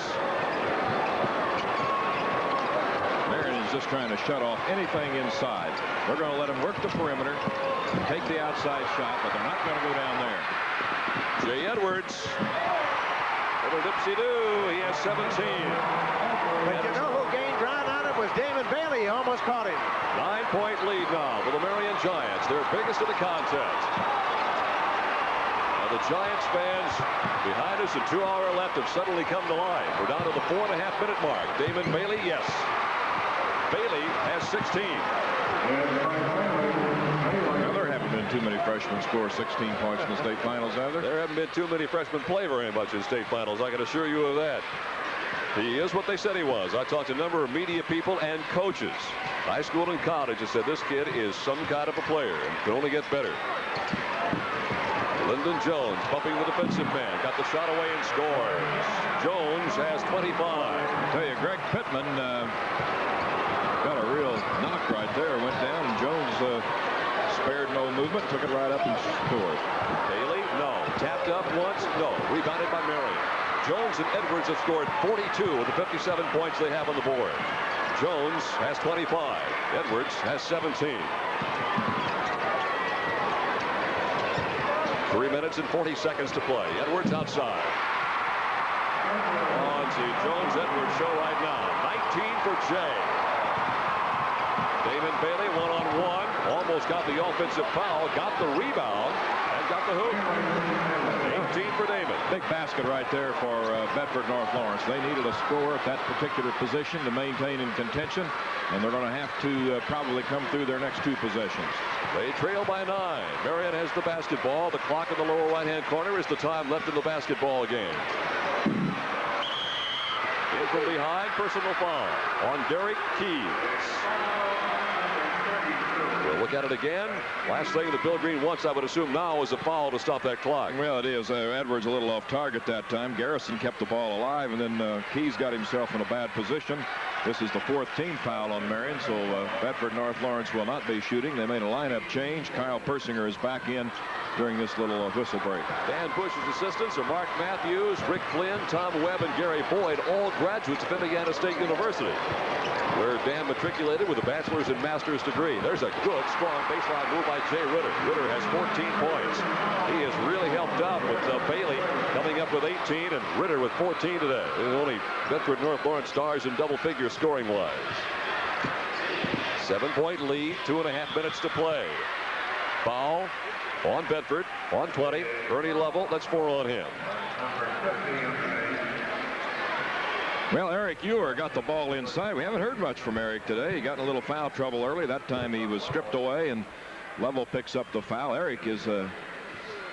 S14: Marion is just trying to shut off anything inside. They're going to let him work the perimeter, take the outside shot, but they're not going to go down there.
S8: Jay Edwards. Little dipsy-do. He has 17.
S3: But you know who gained ground on it was Damon Bailey. He almost caught him.
S8: 9-point lead now for the Marion Giants, their biggest of the contest. And the Giants fans behind us, a 2-hour left, have suddenly come to life. We're down to the 4.5-minute mark. Damon Bailey, yes. Bailey has 16.
S14: Now, there haven't been too many freshmen score 16 points in the state finals, have there?
S8: There haven't been too many freshmen play very much in state finals, I can assure you of that. He is what they said he was. I talked to a number of media people and coaches, high school and college, that said this kid is some kind of a player and can only get better. Lyndon Jones bumping the defensive man, got the shot away and scores. Jones has 25.
S14: I tell you, Greg Pittman got a real knock right there, went down, and Jones spared no movement, took it right up and scored.
S8: Bailey, no. Tapped up once, no. Rebounded by Marion. Jones and Edwards have scored 42 of the 57 points they have on the board. Jones has 25. Edwards has 17. 3 minutes and 40 seconds to play. Edwards outside. On to Jones-Edwards show right now. 19 for Jay. Damon Bailey one-on-one. Almost got the offensive foul. Got the rebound. And got the hoop. 18 for Damon.
S14: Big basket right there for Bedford North Lawrence. They needed a score at that particular position to maintain in contention, and they're going to have to probably come through their next 2 possessions.
S8: They trail by 9. Marion has the basketball. The clock in the lower right-hand corner is the time left in the basketball game. In from behind, personal foul on Derek Keys. We'll look at it again. Last thing that Bill Green wants, I would assume now, is a foul to stop that clock.
S14: Well, it is. Edwards a little off target that time. Garrison kept the ball alive, and then Keys got himself in a bad position. This is the 4th team foul on Marion, so Bedford North Lawrence will not be shooting. They made a lineup change. Kyle Persinger is back in during this little whistle break.
S8: Dan Bush's assistants are Mark Matthews, Rick Flynn, Tom Webb, and Gary Boyd, all graduates of Indiana State University, where Dan matriculated with a bachelor's and master's degree. There's a good, strong baseline move by Jay Ritter. Ritter has 14 points. He has really helped out with Bailey coming up with 18 and Ritter with 14 today. There's only Bedford North Lawrence stars in double figures scoring-wise. 7-point lead, 2.5 minutes to play. Foul on Bedford, on 20. Ernie Lovell, that's 4 on him.
S14: Well, Eric Ewer got the ball inside. We haven't heard much from Eric today. He got in a little foul trouble early. That time he was stripped away, and Lovell picks up the foul. Eric is a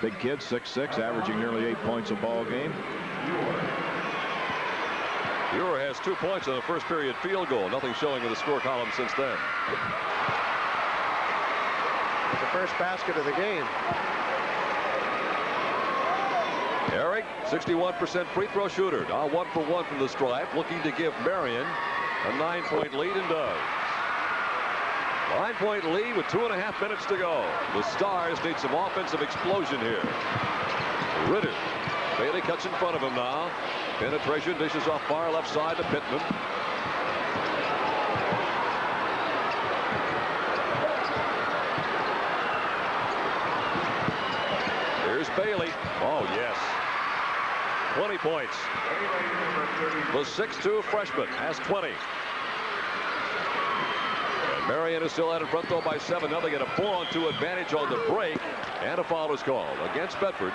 S14: big kid, 6'6", averaging nearly 8 points a ball game.
S8: Ewer has 2 points on the first period field goal. Nothing showing in the score column since then.
S3: The first basket of the game.
S8: Eric, 61% free throw shooter. Now 1 for 1 from the stripe, looking to give Marion a 9-point lead, and does. 9-point lead with 2.5 minutes to go. The Stars need some offensive explosion here. Ritter. Bailey cuts in front of him now. Penetration, dishes off far left side to Pittman. Here's Bailey. Oh, yes. 20 points. The 6'2 freshman has 20. And Marion is still out in front, though, by 7. Now they get a 4-on-2 advantage on the break, and a foul is called against Bedford.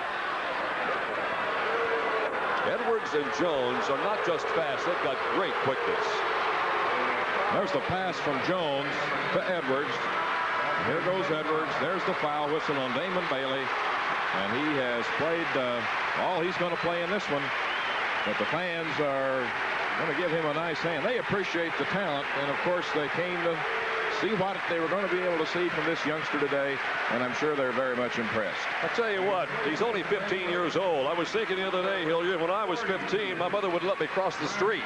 S8: Edwards and Jones are not just fast, they've got great quickness.
S14: There's the pass from Jones to Edwards. Here goes Edwards. There's the foul whistle on Damon Bailey. And he has played all he's going to play in this one. But the fans are going to give him a nice hand. They appreciate the talent. And, of course, they came to see what they were going to be able to see from this youngster today. And I'm sure they're very much impressed.
S8: I'll tell you what, he's only 15 years old. I was thinking the other day, Hilliard, when I was 15, my mother would let me cross the street.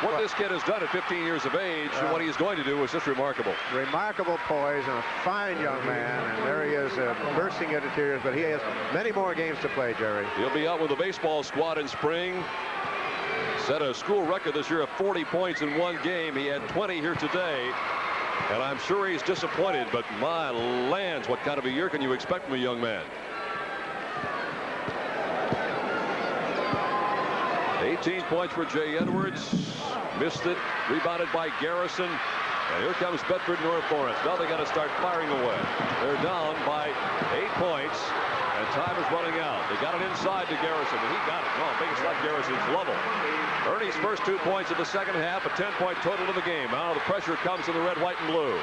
S8: What this kid has done at 15 years of age and what he's going to do is just remarkable.
S3: Remarkable poise and a fine young man. And there he is bursting into tears. But he has many more games to play, Jerry.
S8: He'll be out with the baseball squad in spring. Set a school record this year of 40 points in one game. He had 20 here today. And I'm sure he's disappointed, but my lands, what kind of a year can you expect from a young man? 18 points for Jay Edwards. Missed it. Rebounded by Garrison. And here comes Bedford North Lawrence. Now they got to start firing away. They're down by 8 points. And time is running out. They got it inside to Garrison, and he got it. No, biggest left Garrison's level. Ernie's first 2 points in the second half, a 10-point total to the game. Now the pressure comes in the red, white, and blue.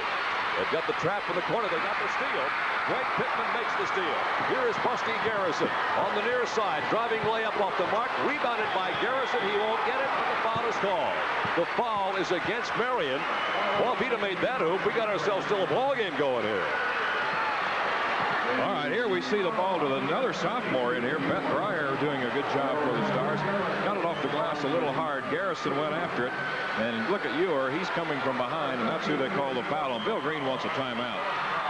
S8: They've got the trap from the corner. They got the steal. Greg Pittman makes the steal. Here is Busty Garrison on the near side. Driving layup off the mark. Rebounded by Garrison. He won't get it, but the foul is called. The foul is against Marion. Well, if he'd have made that hoop, we got ourselves still a ball game going here.
S14: All right, here we see the ball to another sophomore in here. Beth Breyer doing a good job for the Stars. Got it off the glass a little hard. Garrison went after it. And look at Ewer. He's coming from behind, and that's who they call the foul on. Bill Green wants a timeout.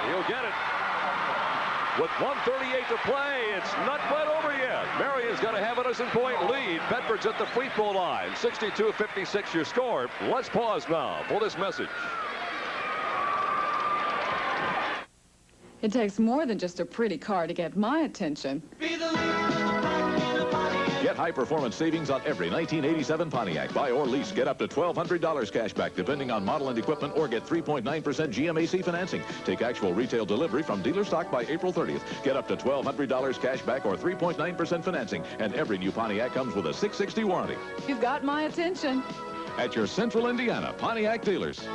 S8: He'll get it. With 1:38 to play, it's not quite over yet. Marion's got a half-a-dozen-point lead. Bedford's at the free throw line. 62-56 your score. Let's pause now for this message.
S11: It takes more than just a pretty car to get my attention.
S16: Get high-performance savings on every 1987 Pontiac. Buy or lease. Get up to $1,200 cash back, depending on model and equipment, or get 3.9% GMAC financing. Take actual retail delivery from dealer stock by April 30th. Get up to $1,200 cash back or 3.9% financing. And every new Pontiac comes with a 660 warranty.
S11: You've got my attention.
S16: At your Central Indiana Pontiac dealers.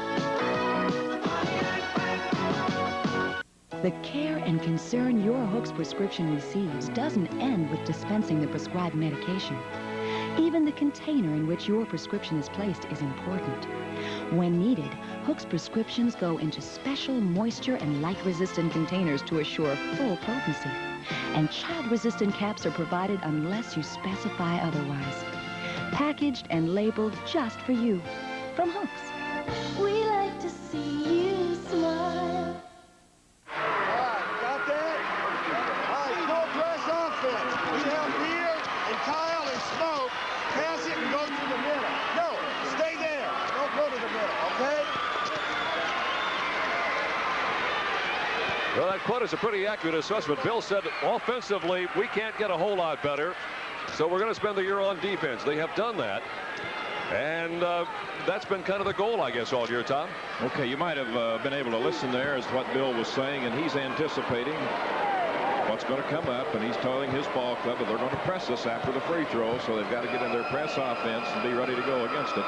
S2: The care and concern your Hook's prescription receives doesn't end with dispensing the prescribed medication. Even the container in which your prescription is placed is important. When needed, Hook's prescriptions go into special moisture and light-resistant containers to assure full potency. And child-resistant caps are provided unless you specify otherwise. Packaged and labeled just for you. From Hook's.
S15: We like to see you smile.
S5: We have Beer and Kyle and Smoke. Pass it and go to the middle. No, stay there. Don't go to the middle, okay?
S8: Well, that quote is a pretty accurate assessment. Bill said offensively, we can't get a whole lot better, so we're going to spend the year on defense. They have done that. And that's been kind of the goal, I guess, all year, Tom.
S14: Okay, you might have been able to listen there as what Bill was saying, and he's anticipating what's going to come up, and he's telling his ball club that they're going to press us after the free throw, so they've got to get in their press offense and be ready to go against it.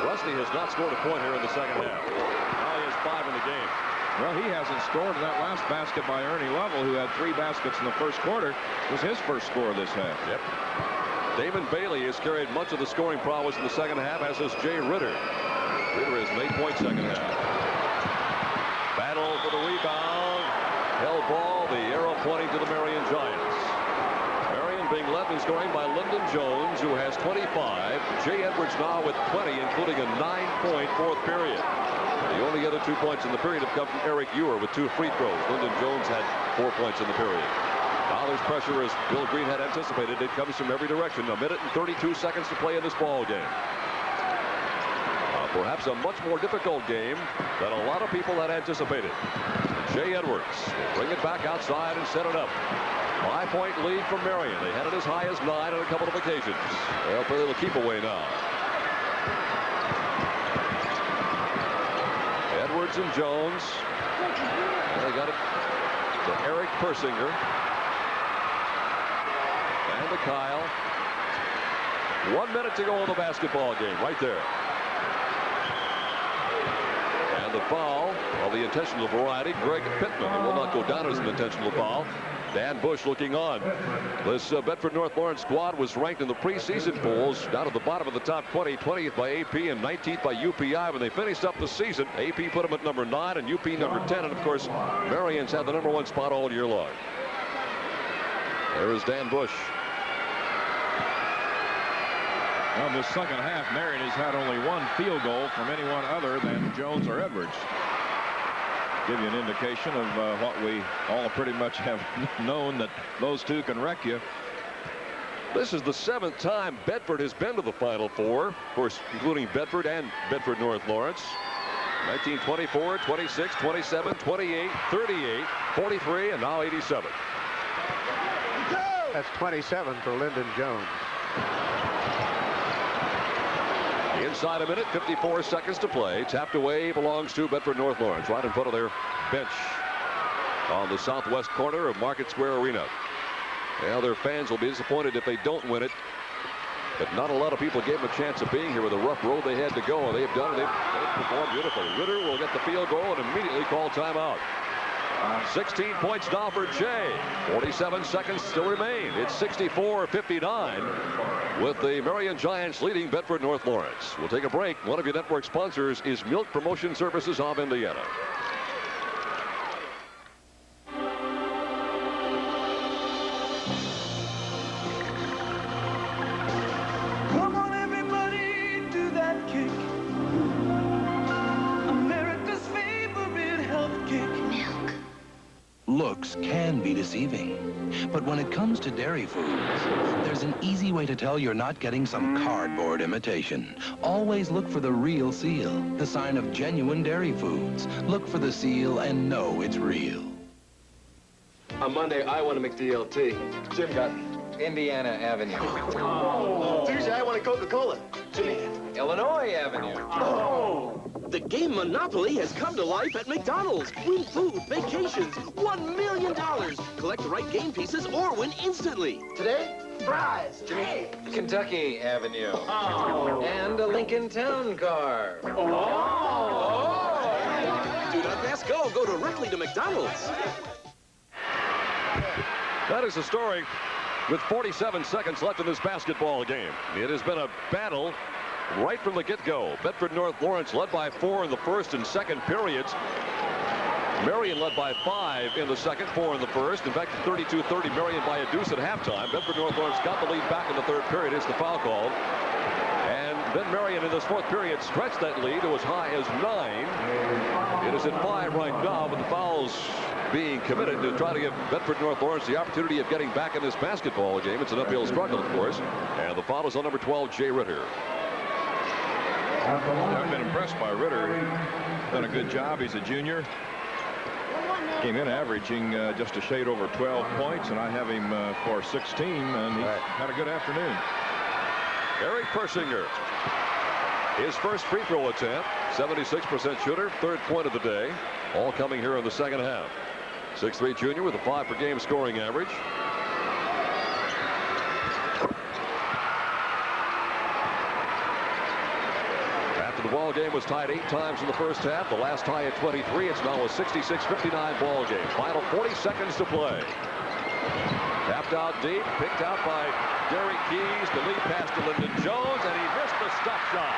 S8: Rusty has not scored a point here in the second half. Now he has 5 in the game.
S14: Well, he hasn't scored in that last basket by Ernie Lovell, who had 3 baskets in the first quarter. Was his first score this half.
S8: Yep. Damon Bailey has carried much of the scoring prowess in the second half, as has Jay Ritter. Ritter is an 8-point second half. Battle for the rebound. Held ball, the arrow pointing to the Marion Giants. Marion being led in scoring by Lyndon Jones, who has 25. Jay Edwards now with 20, including a 9-point fourth period. The only other 2 points in the period have come from Eric Ewer with 2 free throws. Lyndon Jones had 4 points in the period. Fowler's pressure, as Bill Green had anticipated, it comes from every direction. 1 minute and 32 seconds to play in this ball game. Perhaps a much more difficult game than a lot of people had anticipated. Jay Edwards will bring it back outside and set it up. 5-point lead from Marion. They had it as high as 9 on a couple of occasions. They'll play a little keep away now. Edwards and Jones. They got it to Eric Persinger. And to Kyle. 1 minute to go in the basketball game right there. And the foul of the intentional variety, Greg Pittman. It will not go down as an intentional foul. Dan Bush looking on. This Bedford North Lawrence squad was ranked in the preseason polls down at the bottom of the top 20, 20th by AP and 19th by UPI. When they finished up the season, AP put them at number 9 and UP number 10. And of course, Marion's had the number 1 spot all year long. There is Dan Bush.
S14: Well, in this second half, Marion has had only 1 field goal from anyone other than Jones or Edwards. Give you an indication of what we all pretty much have known, that those two can wreck you.
S8: This is the 7th time Bedford has been to the Final Four, of course, including Bedford and Bedford North Lawrence. 1924, 26, 27, 28, 38, 43, and now 87.
S3: That's 27 for Lyndon Jones.
S8: Inside a minute, 54 seconds to play. Tapped away belongs to Bedford North Lawrence, right in front of their bench on the southwest corner of Market Square Arena. Well, their fans will be disappointed if they don't win it. But not a lot of people gave them a chance of being here with the rough road they had to go. They've done it. They've performed beautifully. Ritter will get the field goal and immediately call timeout. 16 points now for Jay. 47 seconds still remain. It's 64-59 with the Marion Giants leading Bedford North Lawrence. We'll take a break. One of your network sponsors is Milk Promotion Services of Indiana.
S15: Come on, everybody, do that kick. America's favorite health kick.
S4: Looks can be deceiving, but when it comes to dairy foods, there's an easy way to tell you're not getting some cardboard imitation. Always look for the real seal, the sign of genuine dairy foods. Look for the seal and know it's real.
S9: On Monday, I want a McDLT. Jim got Indiana Avenue.
S5: Oh. Tuesday, I want a Coca-Cola. Jimmy.
S9: Illinois Avenue.
S5: Oh.
S18: The game Monopoly has come to life at McDonald's. Win food, vacations, $1 million. Collect the right game pieces or win instantly.
S5: Today, fries. Jimmy.
S9: Kentucky Avenue. Oh. And a Lincoln Town Car.
S18: Oh. Do not pass go. Go directly to McDonald's.
S8: That is the story with 47 seconds left in this basketball game. It has been a battle right from the get-go. Bedford North Lawrence led by 4 in the first and second periods. Marion led by 5 in the second, 4 in the first. In fact, 32-30, Marion by a deuce at halftime. Bedford North Lawrence got the lead back in the third period. It's the foul called. And then Marion in this fourth period stretched that lead to as high as 9. It is at 5 right now, but the fouls being committed to try to give Bedford North Lawrence the opportunity of getting back in this basketball game. It's an uphill struggle, of course. And the foul is on number 12, Jay Ritter.
S14: I've been impressed by Ritter. Done a good job. He's a junior. Came in averaging just a shade over 12 points, and I have him for 16, and he's had a good afternoon.
S8: Eric Persinger. His first free throw attempt, 76% shooter, 3rd point of the day. All coming here in the second half. 6'3" junior with a 5 per game scoring average. The ball game was tied 8 times in the first half. The last tie at 23. It's now a 66-59 ball game. Final 40 seconds to play. Tapped out deep, picked out by Derek Keys. The lead pass to Lyndon Jones, and he missed the stop shot.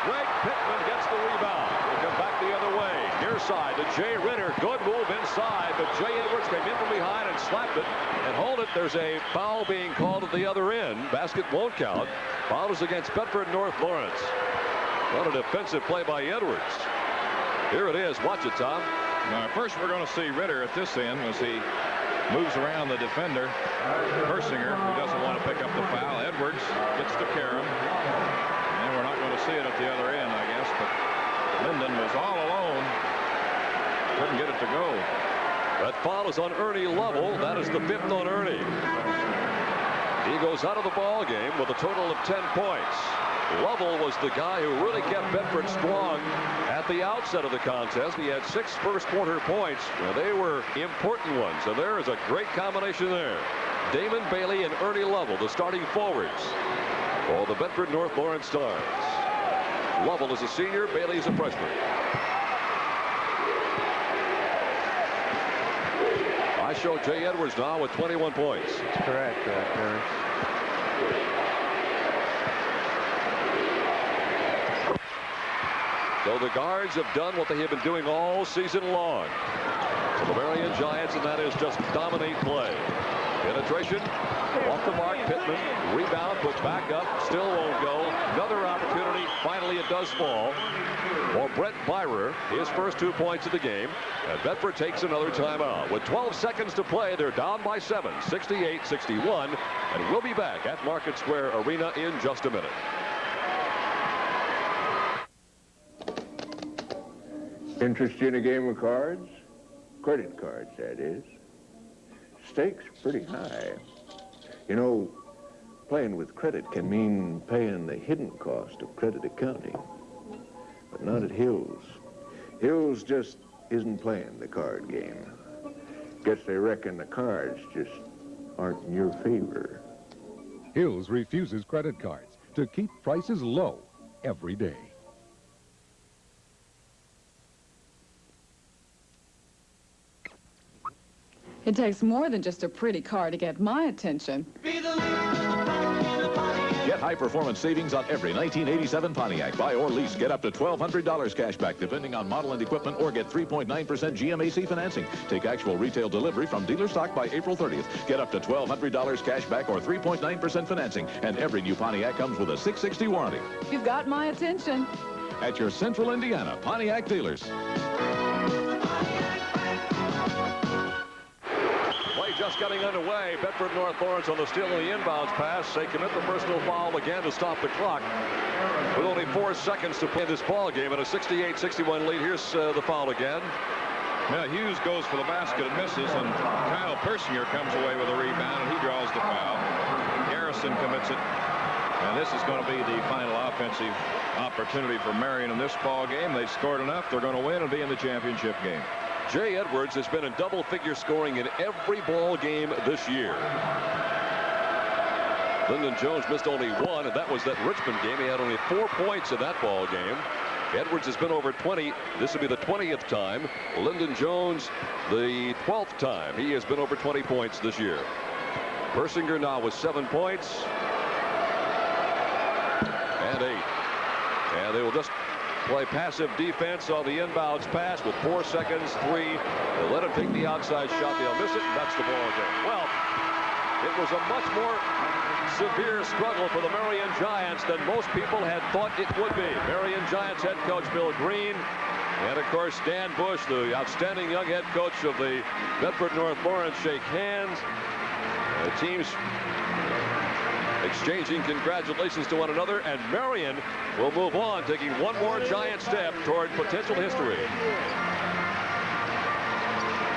S8: Greg Pittman gets the rebound. He'll come back the other way. Near side to Jay Ritter. Good move inside, but Jay Edwards came in from behind and slapped it and hold it. There's a foul being called at the other end. Basket won't count. Foul is against Bedford North Lawrence. What a defensive play by Edwards. Here it is. Watch it, Tom.
S14: Now, first we're going to see Ritter at this end as he moves around the defender, Persinger, who doesn't want to pick up the foul. Edwards gets to Karam. And we're not going to see it at the other end, I guess, but Lyndon was all alone. Couldn't get it to go.
S8: That foul is on Ernie Lovell. That is the 5th on Ernie. He goes out of the ball game with a total of 10 points. Lovell was the guy who really kept Bedford strong at the outset of the contest. He had 6 first-quarter points. Well, they were important ones, and there is a great combination there. Damon, Bailey, and Ernie Lovell, the starting forwards for the Bedford North Lawrence Stars. Lovell is a senior, Bailey is a freshman. I show Jay Edwards now with 21 points.
S3: That's correct, Terrence.
S8: So the guards have done what they have been doing all season long for the Marion Giants, and that is just dominate play. Penetration off the mark. Pittman rebound, put back up, still won't go. Another opportunity. Finally, it does fall for Brett Byrer, his first 2 points of the game. And Bedford takes another timeout. With 12 seconds to play, they're down by 7, 68-61, and we'll be back at Market Square Arena in just a minute.
S10: Interest in a game of cards? Credit cards, that is. Stakes pretty high. You know, playing with credit can mean paying the hidden cost of credit accounting. But not at Hills. Hills just isn't playing the card game. Guess they reckon the cards just aren't in your favor.
S12: Hills refuses credit cards to keep prices low every day.
S11: It takes more than just a pretty car to get my attention.
S16: Get high-performance savings on every 1987 Pontiac. Buy or lease. Get up to $1,200 cash back, depending on model and equipment, or get 3.9% GMAC financing. Take actual retail delivery from dealer stock by April 30th. Get up to $1,200 cash back or 3.9% financing. And every new Pontiac comes with a 660 warranty.
S11: You've got my attention.
S16: At your Central Indiana Pontiac dealers.
S8: Just getting underway. Bedford North Lawrence on the steal of the inbounds pass. They commit the personal foul again to stop the clock. With only 4 seconds to play this ball game and a 68-61 lead. Here's the foul again.
S14: Now Hughes goes for the basket and misses, and Kyle Persinger comes away with a rebound, and he draws the foul. Garrison commits it, and this is going to be the final offensive opportunity for Marion in this ball game. They've scored enough. They're going to win and be in the championship game.
S8: Jay Edwards has been in double-figure scoring in every ball game this year. Lyndon Jones missed only 1, and that was that Richmond game. He had only 4 points in that ball game. Edwards has been over 20. This will be the 20th time. Lyndon Jones, the 12th time. He has been over 20 points this year. Persinger now with 7 points. And 8. And they will just play passive defense on the inbounds pass with 4 seconds, 3. They'll let him take the outside shot. They'll miss it, and that's the ball game. Well, it was a much more severe struggle for the Marion Giants than most people had thought it would be. Marion Giants head coach Bill Green, and of course Dan Bush, the outstanding young head coach of the Bedford North Lawrence, shake hands. The teams exchanging congratulations to one another, and Marion will move on, taking one more giant step toward potential history.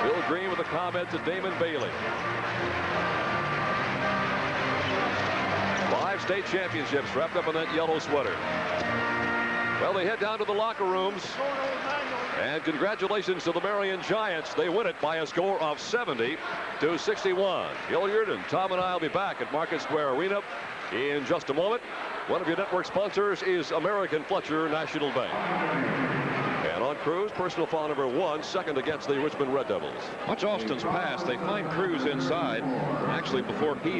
S8: Bill Green with a comment to Damon Bailey. 5 state championships wrapped up in that yellow sweater. Well, they head down to the locker rooms, and congratulations to the Marion Giants. They win it by a score of 70-61. Hilliard and Tom and I will be back at Market Square Arena in just a moment. One of your network sponsors is American Fletcher National Bank. And on Cruz, personal foul number 1, second against the Richmond Red Devils.
S14: Watch Austin's pass. They find Cruz inside. Actually, before he's